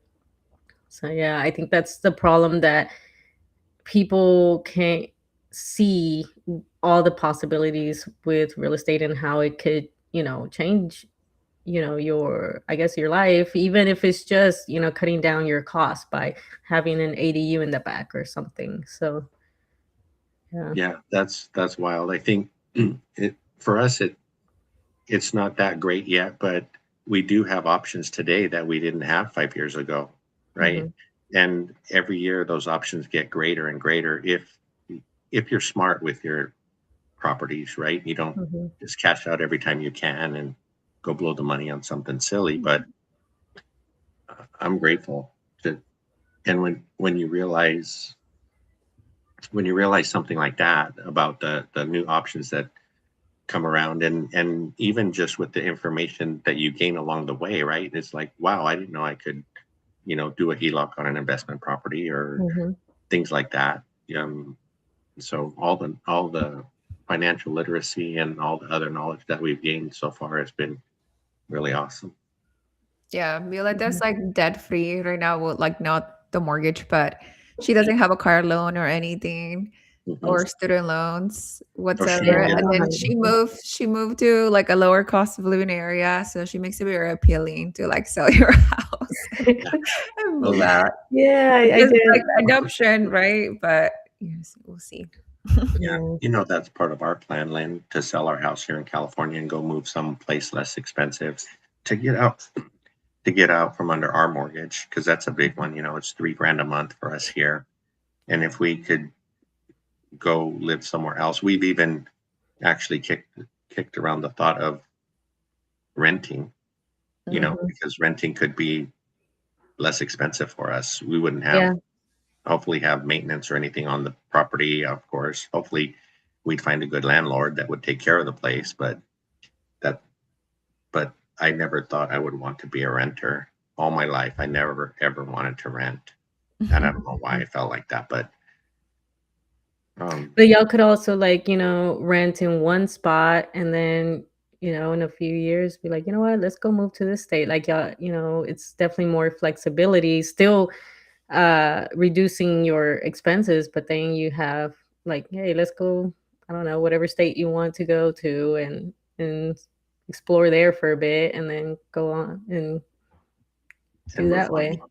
So yeah, I think that's the problem, that people can't see all the possibilities with real estate and how it could, change, your, I guess, your life, even if it's just, cutting down your costs by having an ADU in the back or something. So yeah. Yeah, that's wild. I think for us it's not that great yet, but we do have options today that we didn't have 5 years ago, right? Hmm. And every year those options get greater and greater if you're smart with your properties, right? You don't Hmm. just cash out every time you can and go blow the money on something silly. But I'm grateful to, and when you realize something like that about the new options that come around, and even just with the information that you gain along the way, right? It's like, wow, I didn't know I could, do a HELOC on an investment property or Hmm. things like that. So all the financial literacy and all the other knowledge that we've gained so far has been really awesome. Yeah, Violetta's like debt free right now. Well, like not the mortgage, but she doesn't have a car loan or anything, Hmm. or student loans Oh, Yeah, whatsoever. I yeah, And don't then have she anything. moved. She moved to like a lower cost of living area, so she makes it very appealing to like sell your house yeah. and Oh, move yeah. out. Yeah, I Just did. like adoption, right? But yes, we'll see. Yeah, Yeah. that's part of our plan, Lynn, to sell our house here in California and go move someplace less expensive to get out from under our mortgage, because that's a big one. It's $3,000 a month for us here. And if we could go live somewhere else. We've even actually kicked around the thought of renting, Hmm. because renting could be less expensive for us. We wouldn't have Yeah. hopefully have maintenance or anything on the property, of course. Hopefully we'd find a good landlord that would take care of the place, that but I never thought I would want to be a renter. All my life I never ever wanted to rent. And I don't know why I felt like that, but um But y'all could also like, rent in one spot and then, in a few years be like, you know what, let's go move to this state. Like y'all, it's definitely more flexibility, still reducing your expenses, but then you have like, hey, let's go, I don't know, whatever state you want to go to and explore there for a bit and then go on and and do move that on. way.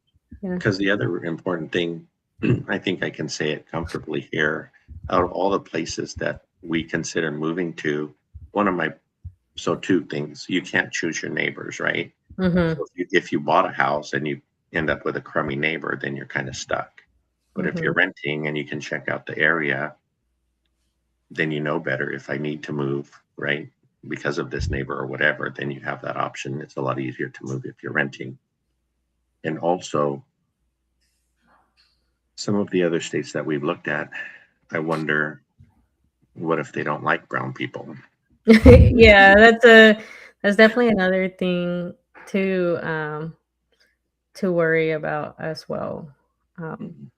Yeah. Because the other important thing, I think I can say it comfortably here, out of all the places that we consider moving to, one of my so two things, you can't choose your neighbors, right? Mhm. So if you bought a house and you end up with a crummy neighbor, then you're kind of stuck. But if you're Mhm. renting and you can check out the area, then you know better if I need to move, right? Because of this neighbor or whatever, then you have that option. It's a lot easier to move if you're renting. And also, some of the other states that we've looked at, I wonder what if they don't like brown people? Yeah, that's definitely another thing to to worry about as well. Um, Mhm.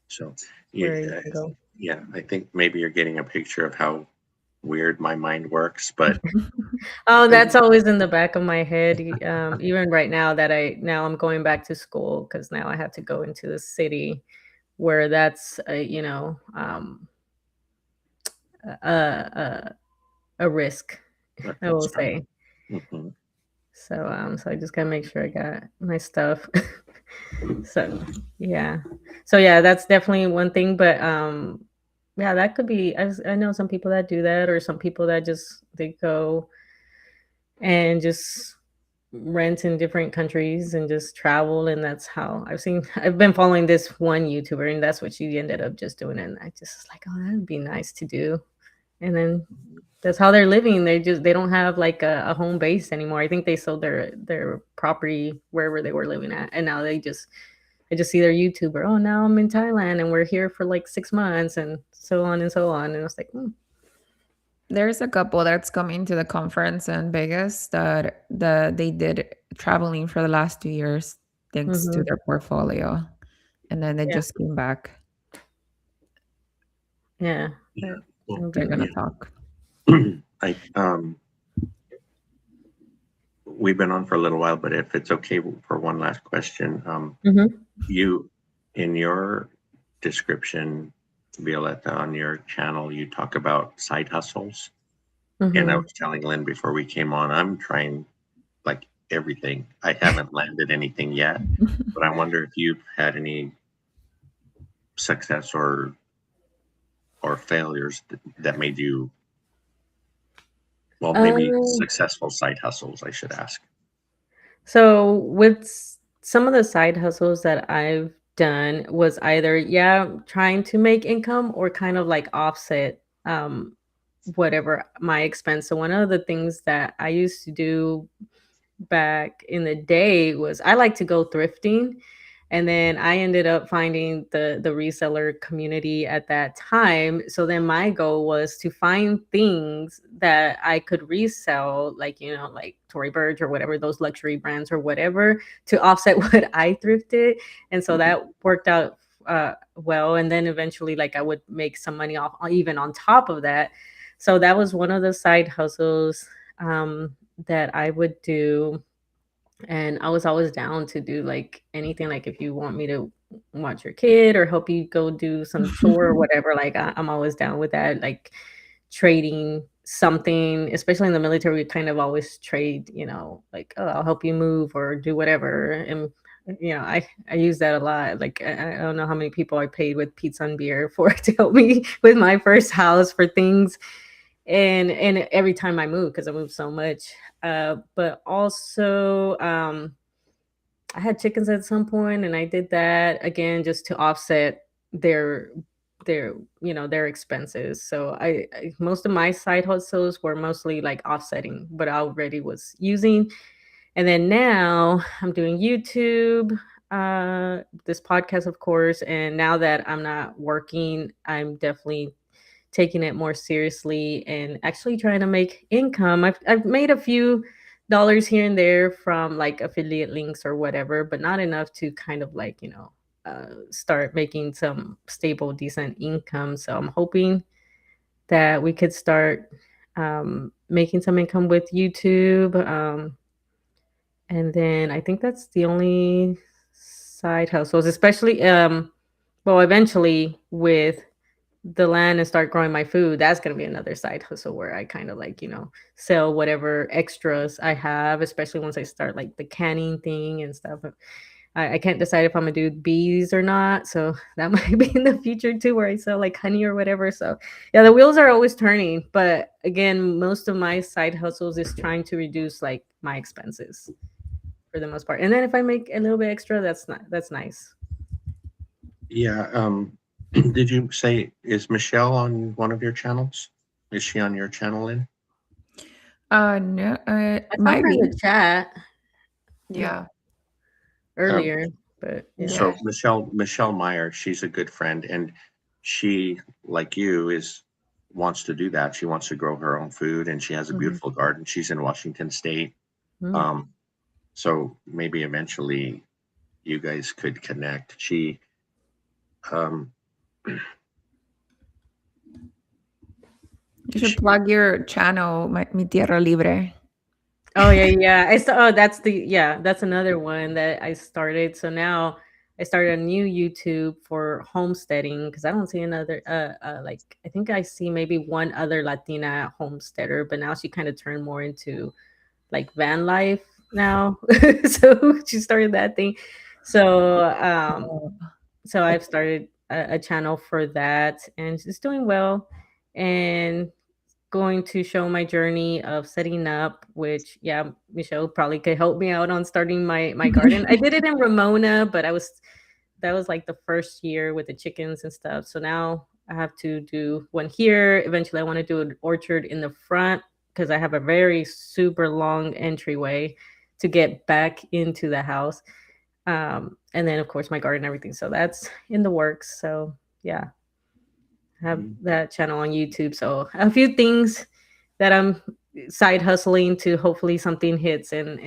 So, where you yeah, can go. yeah, I think maybe you're getting a picture of how weird my mind works, but Oh, I, that's always in the back of my head. Even right now that I'm going back to school because now I have to go into the city where that's a, a risk, a I will concern. say. Hmm. So I just gotta make sure I got my stuff. So yeah. So yeah, that's definitely one thing. But yeah, that could be I know some people that do that or some people that just they go and just rent in different countries and just travel, and that's how I've been following this one YouTuber and that's what she ended up just doing, and I just was like, oh, that would be nice to do. And then that's how they're living. They don't have like a home base anymore. I think they sold their property wherever they were living at, and now I just see their YouTuber. Oh, now I'm in Thailand and we're here for like 6 months and so on and so on. And I was like, There's a couple that's coming to the conference in Vegas that they did traveling for the last 2 years thanks to mm-hmm, their portfolio, and then they yeah, just came back. yeah, Yeah. that Well, would They're be gonna yeah. talk. I we've been on for a little while, but if it's okay for one last question, mm-hmm, you in your description, Violetta, on your channel, you talk about side hustles, and I mm-hmm. was telling Lynn before we came on, I'm trying like everything. I haven't landed anything yet, but I wonder if you've had any success or failures that made you, well, maybe Um, successful side hustles, I should ask. so with some of the side hustles that I've done was either, yeah, trying to make income or kind of like offset whatever my expense. So one of the things that I used to do back in the day was I like to go thrifting, and then I ended up finding the reseller community at that time. So then my goal was to find things that I could resell, like like Tory Burch or whatever, those luxury brands or whatever, to offset what I thrifted. And so Mhm. that worked out well. And then eventually, like I would make some money off even on top of that. So that was one of the side hustles that I would do, and I was always down to do like anything. Like if you want me to watch your kid or help you go do some chore or whatever, like I'm always down with that. Like trading something, especially in the military, we kind of always trade. Like, oh, I'll help you move or do whatever. And I use that a lot. Like I don't know how many people I paid with pizza and beer for to help me with my first house for things, and every time I move because I move so much. But also, I had chickens at some point, and I did that again just to offset their their their expenses. So most of my side hustles were mostly like offsetting what I already was using. And then now I'm doing YouTube, this podcast, of course. And now that I'm not working, I'm definitely taking it more seriously and actually trying to make income. I've made a few dollars here and there from like affiliate links or whatever, but not enough to kind of like, start making some stable, decent income. So I'm hoping that we could start making some income with YouTube. And then I think that's the only side hustles, especially well, eventually with the land and start growing my food. That's gonna be another side hustle where I kind of like, sell whatever extras I have, especially once I start like the canning thing and stuff. I can't decide if I'm gonna do bees or not. So that might be in the future too, where I sell like honey or whatever. So yeah, the wheels are always turning. But again, most of my side hustles is trying to reduce like my expenses for the most part. And then if I make a little bit extra, that's nice. Yeah. Did you say, is Michelle on one of your channels? Is she on your channel, Lynn? No, I saw might her in be. the chat Yeah. earlier, but yeah. Yeah. So Michelle Meyer, she's a good friend, and she, like you, is wants to do that. She wants to grow her own food, and she has a Mhm. beautiful garden. She's in Washington State. Mm. Um, so maybe eventually you guys could connect. Um, You should she, plug your channel, Mi Tierra Libre. Oh yeah, yeah. That's that's another one that I started. So now I started a new YouTube for homesteading because I don't see another like I think I see maybe one other Latina homesteader, but now she kind of turned more into like van life now. So she started that thing. So Oh. so I've started a channel for that and it's doing well. And going to show my journey of setting up, which yeah, Michelle probably could help me out on starting my garden. I did it in Ramona, but that was like the first year with the chickens and stuff. So now I have to do one here. Eventually I want to do an orchard in the front because I have a very super long entryway to get back into the house. And then of course my garden and everything. So that's in the works. So yeah, have that channel on YouTube. So a few things that I'm side hustling to hopefully something hits and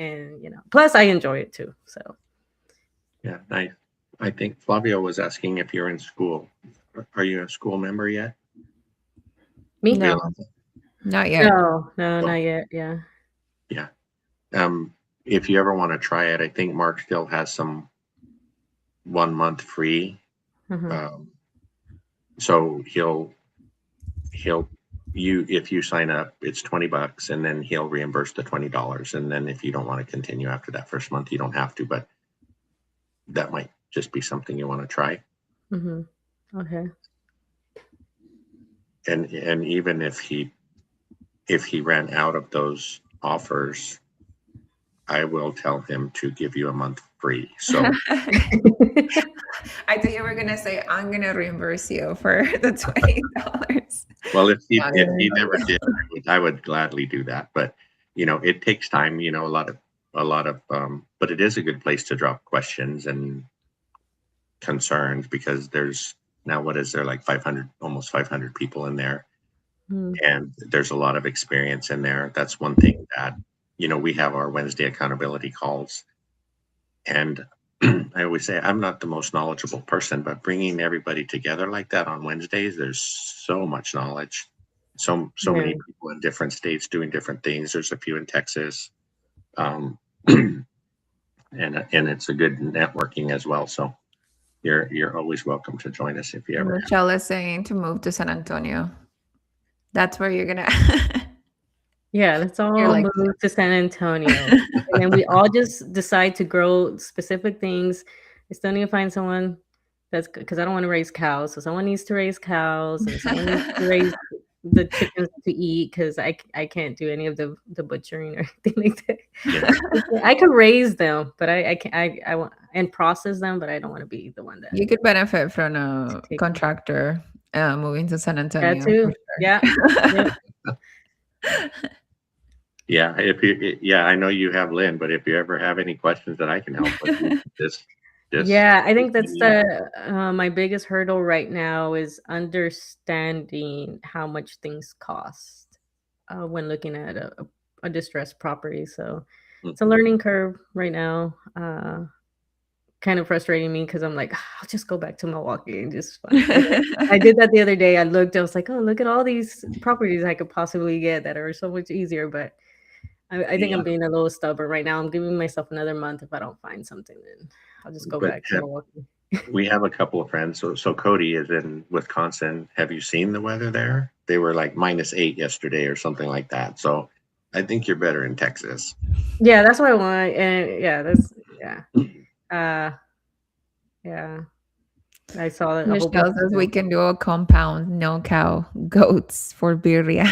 plus I enjoy it too. So yeah, nice. I think Flavio was asking if you're in school. Are you a school member yet? me? No, Real? not yet. No, no, not Well, yet. Yeah. yeah. If you ever want to try it, I think Mark still has some 1 month free. Uh-huh. So he'll you if you sign up, it's $20, and then he'll reimburse the $20. And then if you don't want to continue after that first month, you don't have to. But that might just be something you want to try. Mm-hmm. Okay. And even if he ran out of those offers, I will tell him to give you a month free. So I thought you were gonna say I'm gonna reimburse you for the $20. well, if Not he even. never did, I would gladly do that. But it takes time. A lot of but it is a good place to drop questions and concerns because there's now, what is there, like 500, almost 500 people in there, Mm. and there's a lot of experience in there. That's one thing that we have our Wednesday accountability calls, and I always say I'm not the most knowledgeable person, but bringing everybody together like that on Wednesdays, there's so much knowledge, so Yeah. many people in different states doing different things. There's a few in Texas, um, and it's a good networking as well. So you're always welcome to join us if you ever have. Michelle is saying to move to San Antonio. That's where you're gonna. Yeah, let's You're all like, move to San Antonio. And then we all just decide to grow specific things. I still need to find someone that's good because I don't want to raise cows. So someone needs to raise cows and someone needs to raise the chickens to eat because I can't do any of the butchering or anything like that. Yeah. I could raise them, but I can't I want and process them, but I don't want to be the one that you could benefit from a take them. contractor moving to San That Antonio for too. Yeah. Yep. sure. Yeah, if you, yeah, I know you have Lynn, but if you ever have any questions that I can help with, just Yeah, I shoot think me that's an email. the my biggest hurdle right now is understanding how much things cost when looking at a distressed property. So it's a Mhm. learning curve right now. Kind of frustrating me because I'm like, "Ah, I'll just go back to Milwaukee and just find. And I did that the other day. I looked, I was like, oh, look at all these properties I could possibly get that are so much easier. But I think Yeah, I'm being a little stubborn right now. I'm giving myself another month. If I don't find something, then I'll just go but back to Milwaukee. we have a couple of friends. So Cody is in Wisconsin. Have you seen the weather there? They were like -8 yesterday or something like that. So I think you're better in Texas. Yeah, that's what I want. And yeah, that's yeah. Uh yeah. I saw a whole bunch Michelle of says we snow. can do a compound, no cow, goats for birria.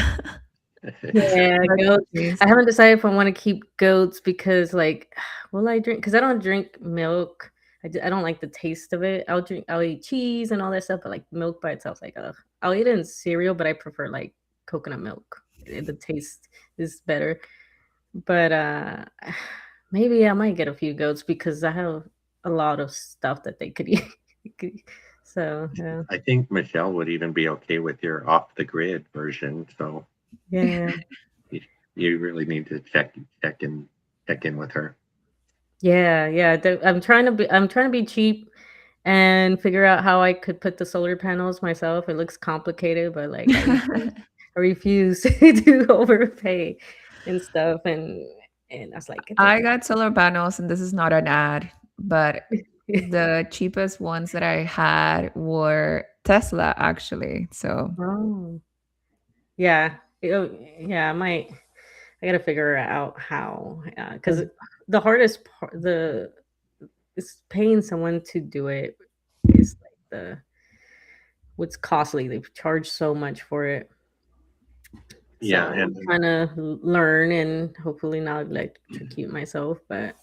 Yeah, That's goats. nice. I haven't decided if I wanna keep goats because, like, will I drink? Because I don't drink milk. I don't like the taste of it. I'll eat cheese and all that stuff, but, like, milk by itself, like, ugh. I'll eat it in cereal, but I prefer, like, coconut milk. The taste is better. But, maybe I might get a few goats because I have a lot of stuff that they could eat. So, yeah. I think Michelle would even be okay with your off the grid version. So Yeah. you, you really need to check in with her. Yeah, yeah. I'm trying to be cheap and figure out how I could put the solar panels myself. It looks complicated, but like I refuse to overpay and stuff. And I was like, it's I okay. got solar panels, and this is not an ad, but the cheapest ones that I had were Tesla, actually. So Oh, yeah. Yeah, I gotta figure out how, because the hardest part, the is paying someone to do it is like the what's costly. They charge so much for it. Yeah, So I'm and trying to learn and hopefully not electrocute myself. But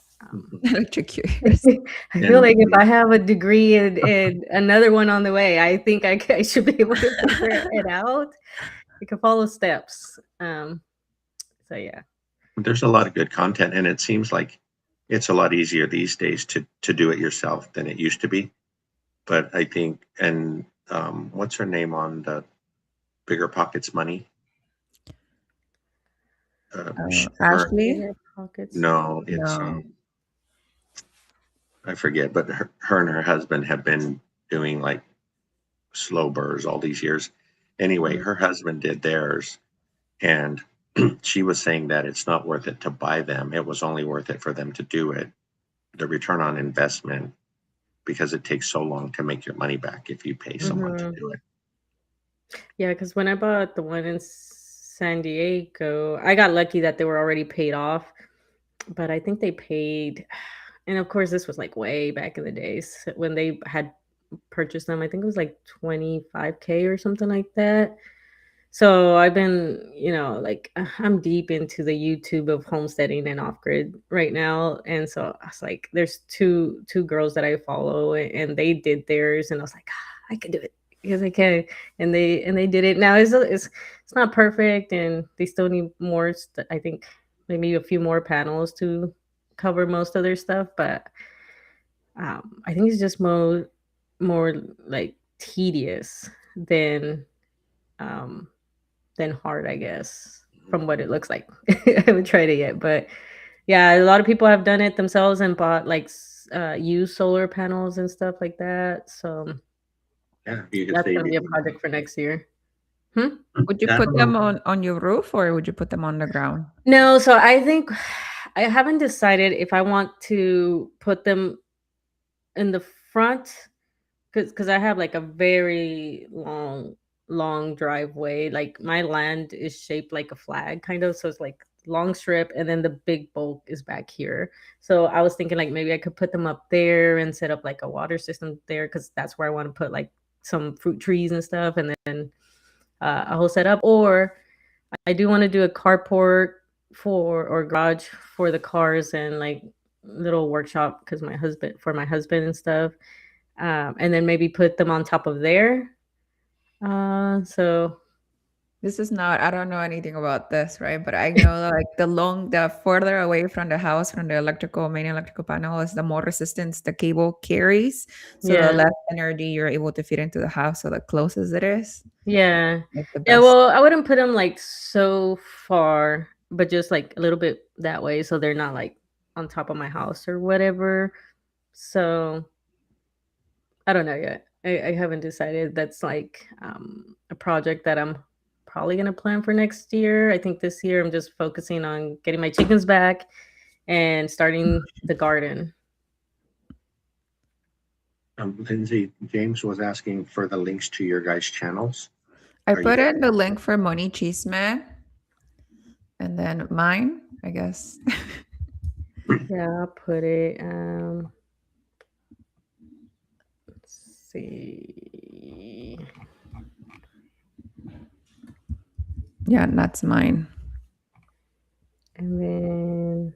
electrocutors. I feel and like if I have a degree and another one on the way, I think I should be able to figure it out. I can follow steps. So yeah. there's a lot of good content, and it seems like it's a lot easier these days to do it yourself than it used to be. But I think, and what's her name on the Bigger Pockets Money? Her, Ashley? Bigger pockets. no, it's No. I forget, but her and her husband have been doing like slow burrs all these years. Anyway, Mhm. her husband did theirs, and she was saying that it's not worth it to buy them. It was only worth it for them to do it. The return on investment, because it takes so long to make your money back if you pay someone to Mhm. do it. Yeah, because when I bought the one in San Diego, I got lucky that they were already paid off. But I think they paid, and of course, this was like way back in the days when they had purchased them. I think it was like 25K or something like that. So I've been, like I'm deep into the YouTube of homesteading and off grid right now, and so I was like, there's two girls that I follow, and they did theirs, and I was like, I could do it because I can, and they did it. Now it's not perfect, and they still need more. I think maybe a few more panels to cover most of their stuff, but I think it's just more like tedious than um hard, I guess, from what it looks like. I haven't tried it yet, but yeah, a lot of people have done it themselves and bought like used solar panels and stuff like that. So Yeah, you could that's save gonna be a even. project for next year. Hmm? Would you Yeah, I put don't them know. on your roof or would you put them on the ground? No, so I think I haven't decided if I want to put them in the front because I have like a very long driveway. Like my land is shaped like a flag, kind of. So it's like long strip, and then the big bulk is back here. So I was thinking like maybe I could put them up there and set up like a water system there because that's where I want to put like some fruit trees and stuff, and then a whole setup. Or I do want to do a carport for or garage for the cars and like little workshop because my husband and stuff, and then maybe put them on top of there, So This is not, I don't know anything about this, right? But I know like the further away from the house, from the main electrical panel, is the more resistance the cable carries. So the yeah. less energy you're able to fit into the house. So the closest it is, Yeah. like the Yeah, best. well, I wouldn't put them like so far, but just like a little bit that way so they're not like on top of my house or whatever. So I don't know yet. I haven't decided. That's like a project that I'm probably gonna plan for next year. I think this year I'm just focusing on getting my chickens back and starting the garden. Lindsay, James was asking for the links to your guys' channels. I Are you put guys? in the link for Moni Chisme and then mine, I guess. Yeah, I'll put it. Let's see. Yeah, that's mine. And then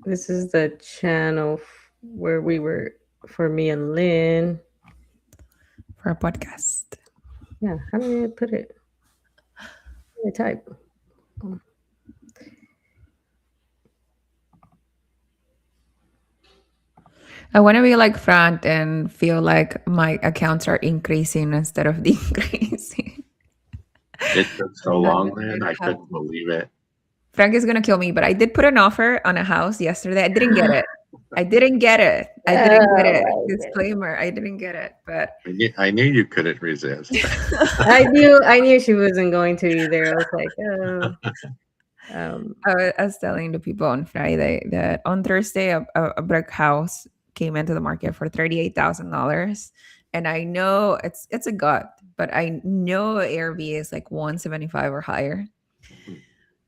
this is the channel where we were for me and Lynn. For a podcast. Yeah, how do I put it? How do I type? Oh, I want to be like Fran and feel like my accounts are increasing instead of decreasing. It took so I'm long, not Lynn. gonna I have couldn't believe it. Frank is gonna kill me, but I did put an offer on a house yesterday. I didn't get it. I didn't get it. I didn't get it. my goodness. Disclaimer: I didn't get it. But I knew you couldn't resist. I knew she wasn't going to either. I was like, oh, I was telling the people on Friday that on Thursday a brick house came into the market for $38,000, and I know it's a gut, but I know ARV is like 175 or higher.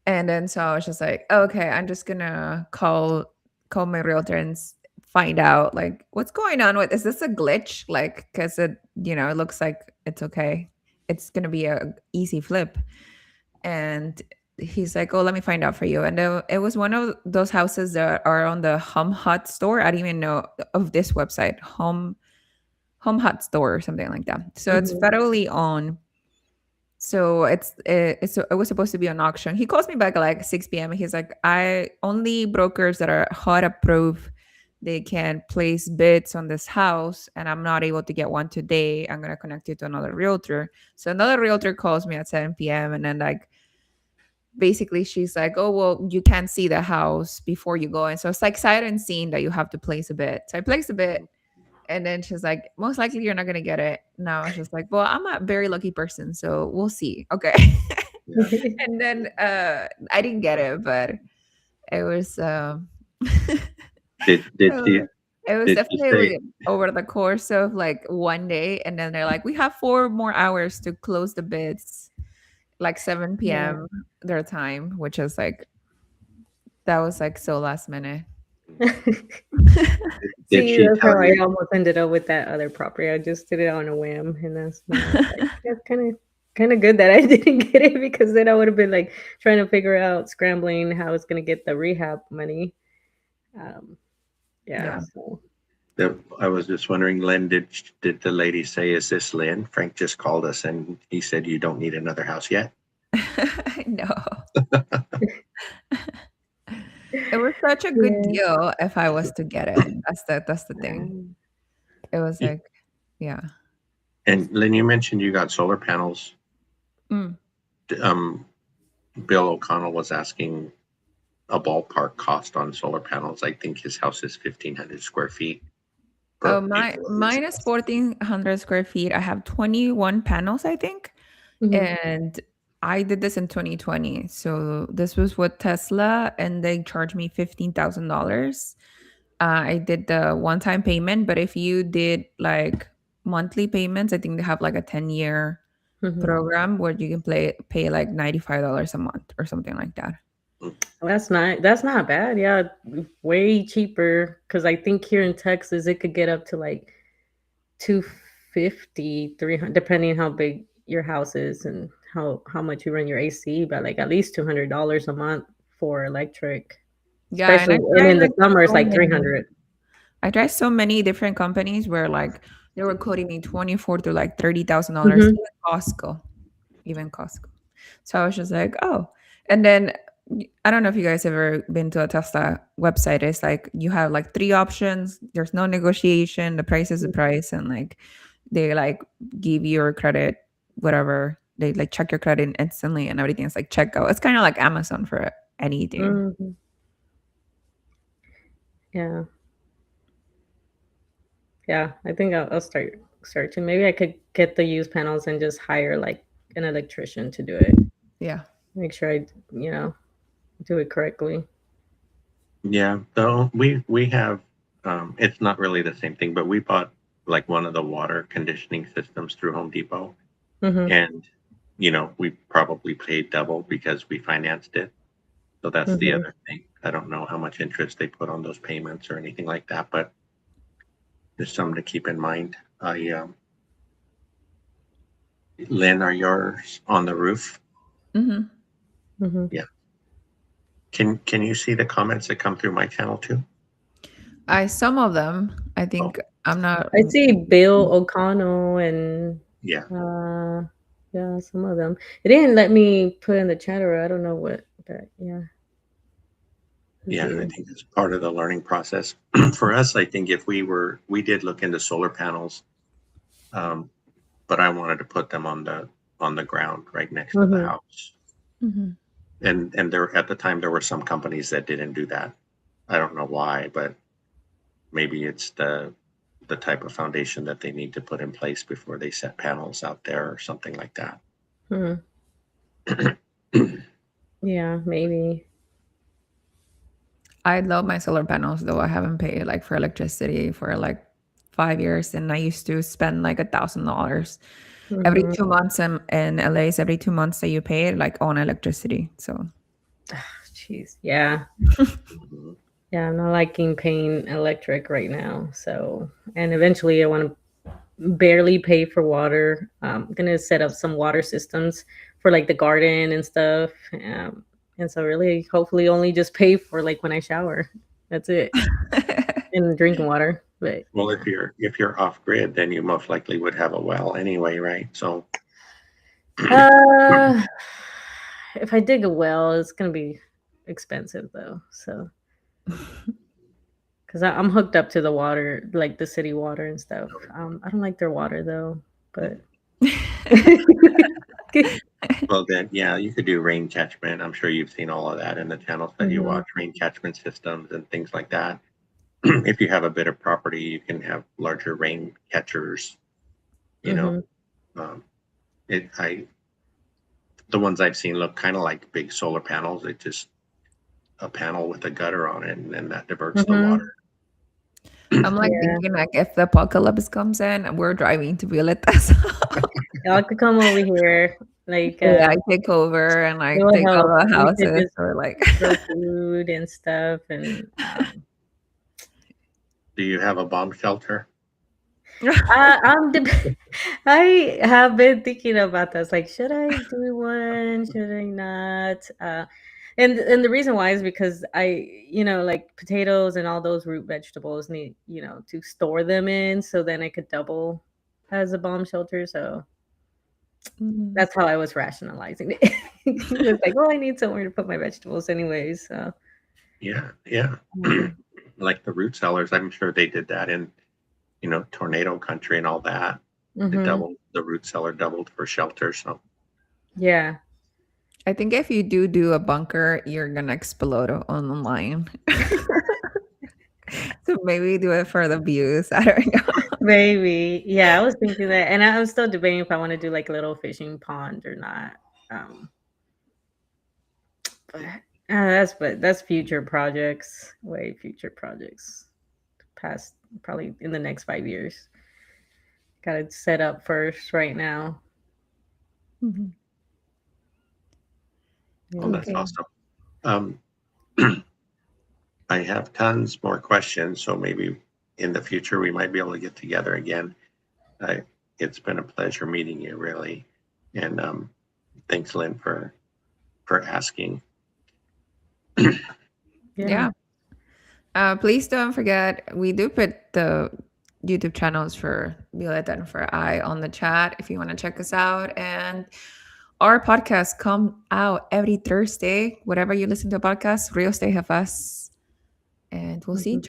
And then so I was just like, okay, I'm just gonna call my realtor and find out like what's going on with, is this a glitch? Like, because it looks like it's okay. It's gonna be a easy flip. And he's like, oh, let me find out for you. And it was one of those houses that are on the Home Hut store. I didn't even know of this website, Home Hut store or something like that. So it's mhm, federally owned, so it was supposed to be an auction. He calls me back at like 6 p.m. and he's like, I only brokers that are hot approved, they can place bids on this house, and I'm not able to get one today. I'm gonna connect you to another realtor. So another realtor calls me at 7 p.m. and then like basically she's like, oh well, you can't see the house before you go in. So it's like sight unseen that you have to place a bid. So I placed a bid, and then she's like, most likely you're not gonna get it. No, I was just like, well, I'm a very lucky person, so we'll see. Okay. Yeah. And then I didn't get it, but it was Did did uh, you it was did you say definitely over the course of like one day, and then they're like, we have 4 more hours to close the bids, like 7 yeah. p.m. their time, which is like that was like so last minute. did See, she that's tell how I you? almost ended up with that other property. I just did it on a whim, and I was like, that's kind of good that I didn't get it because then I would have been like trying to figure out scrambling how I was gonna get the rehab money. Um, yeah, Yeah. so I was just wondering, Lynn, did the lady say, "Is this Lynn?" Frank just called us and he said you don't need another house yet. No. It was such a good yeah. deal if I was to get it. That's the thing. Um, It was like, yeah. And Lynn, you mentioned you got solar panels. Mm. Um, Bill O'Connell was asking a ballpark cost on solar panels. I think his house is 1,500 square feet. Oh, But mine is 1,400 square feet. I have 21 panels, I think. mhm, And I did this in 2020. So this was with Tesla, and they charged me $15,000. I did the one-time payment, but if you did like monthly payments, I think they have like a 10-year mhm. program where you can pay like $95 a month or something like that. Well, that's not bad. Yeah, way cheaper because I think here in Texas it could get up to like 250, 300, depending how big your house is and how much you run your AC, but like at least $200 a month for electric. Yeah, and Especially and in the summer it's so like many. 300. I tried so many different companies where like They were quoting me 24 to like $30,000, Mhm. even Costco, even Costco. So I was just like, oh. And then I don't know if you guys ever been to a Tesla website. It's like you have like three options. There's no negotiation. The price is the price, and like they like give you your credit, whatever. They like check your credit instantly, and everything's like checkout. It's kind of like Amazon for anything. Mhm. Yeah. Yeah, I think I'll start searching. Maybe I could get the used panels and just hire like an electrician to do it. Yeah. Make sure I do it correctly. Yeah, though we have it's not really the same thing, but we bought like one of the water conditioning systems through Home Depot, Mhm. and we probably paid double because we financed it. So that's the Mhm. other thing. I don't know how much interest they put on those payments or anything like that, but there's something to keep in mind. Lynn, are yours on the roof? Hmm. Mhm. Yeah. Can you see the comments that come through my channel too? I some of them. I Oh, think I'm not. I see Bill O'Connell and yeah, uh yeah, some of them. It didn't let me put in the chatter. I don't know what that yeah. Let's yeah. I see. think it's part of the learning process. For us, I think if we did look into solar panels, um, but I wanted to put them on the ground right next to the Mhm. house. Mhm. And there at the time there were some companies that didn't do that. I don't know why, but maybe it's the type of foundation that they need to put in place before they set panels out there or something like that. Mhm. Yeah, maybe. I love my solar panels, though I haven't paid like for electricity for like 5 years, and I used to spend like $1,000 every Mhm. 2 months. In LA, is every 2 months that you pay it like on electricity. So Jeez. Yeah. Mhm. Yeah, I'm not liking paying electric right now. So, and eventually I want to barely pay for water. I'm gonna set up some water systems for like the garden and stuff. And so really hopefully only just pay for like when I shower. That's it. And drinking water. But Well, yeah. if you're off grid, then you most likely would have a well anyway, right? So Uh if I dig a well, it's gonna be expensive though. So because I'm hooked up to the water, like the city water and stuff. I don't like their water though, but well then yeah, you could do rain catchment. I'm sure you've seen all of that in the channels that you Mhm, watch, rain catchment systems and things like that. If you have a bit of property, you can have larger rain catchers, you know. mhm, Um, it I the ones I've seen look kind of like big solar panels. It just a panel with a gutter on it, and then that diverts the water. mhm. I'm like Yeah, thinking like if the apocalypse comes in, we're driving to Violetas. y'all could come over here. Like, Yeah, I take over and it like will take all help. the We could houses just or like grow food and stuff, and Do you have a bomb shelter? I'm I have been thinking about this. Like, should I do one? Should I not? And the reason why is because like potatoes and all those root vegetables need, to store them in, so then I could double as a bomb shelter. So Mhm. that's how I was rationalizing it. It's like, well, I need somewhere to put my vegetables anyways. So, Yeah, yeah. um, Like the root cellars, I'm sure they did that in tornado country and all that. It mhm, doubled the root cellar doubled for shelter. So yeah. I think if you do a bunker, you're gonna explode on the line. So maybe do it for the views. I don't know. Maybe. Yeah, I was thinking that, and I'm still debating if I want to do like a little fishing pond or not. Um, but that's future projects, way future projects, past probably in the next 5 years. Got to set up first right now. Mhm. well, Yeah. that's Okay. awesome. Um, I have tons more questions, so maybe in the future we might be able to get together again. I, it's been a pleasure meeting you, really, and thanks, Lynn, for asking. Yeah. Yeah. Please don't forget we do put the YouTube channels for Violeta and for I on the chat if you want to check us out. And our podcasts come out every Thursday. Whatever you listen to a podcast, Real Estate Have Us. And we'll see Mhm. each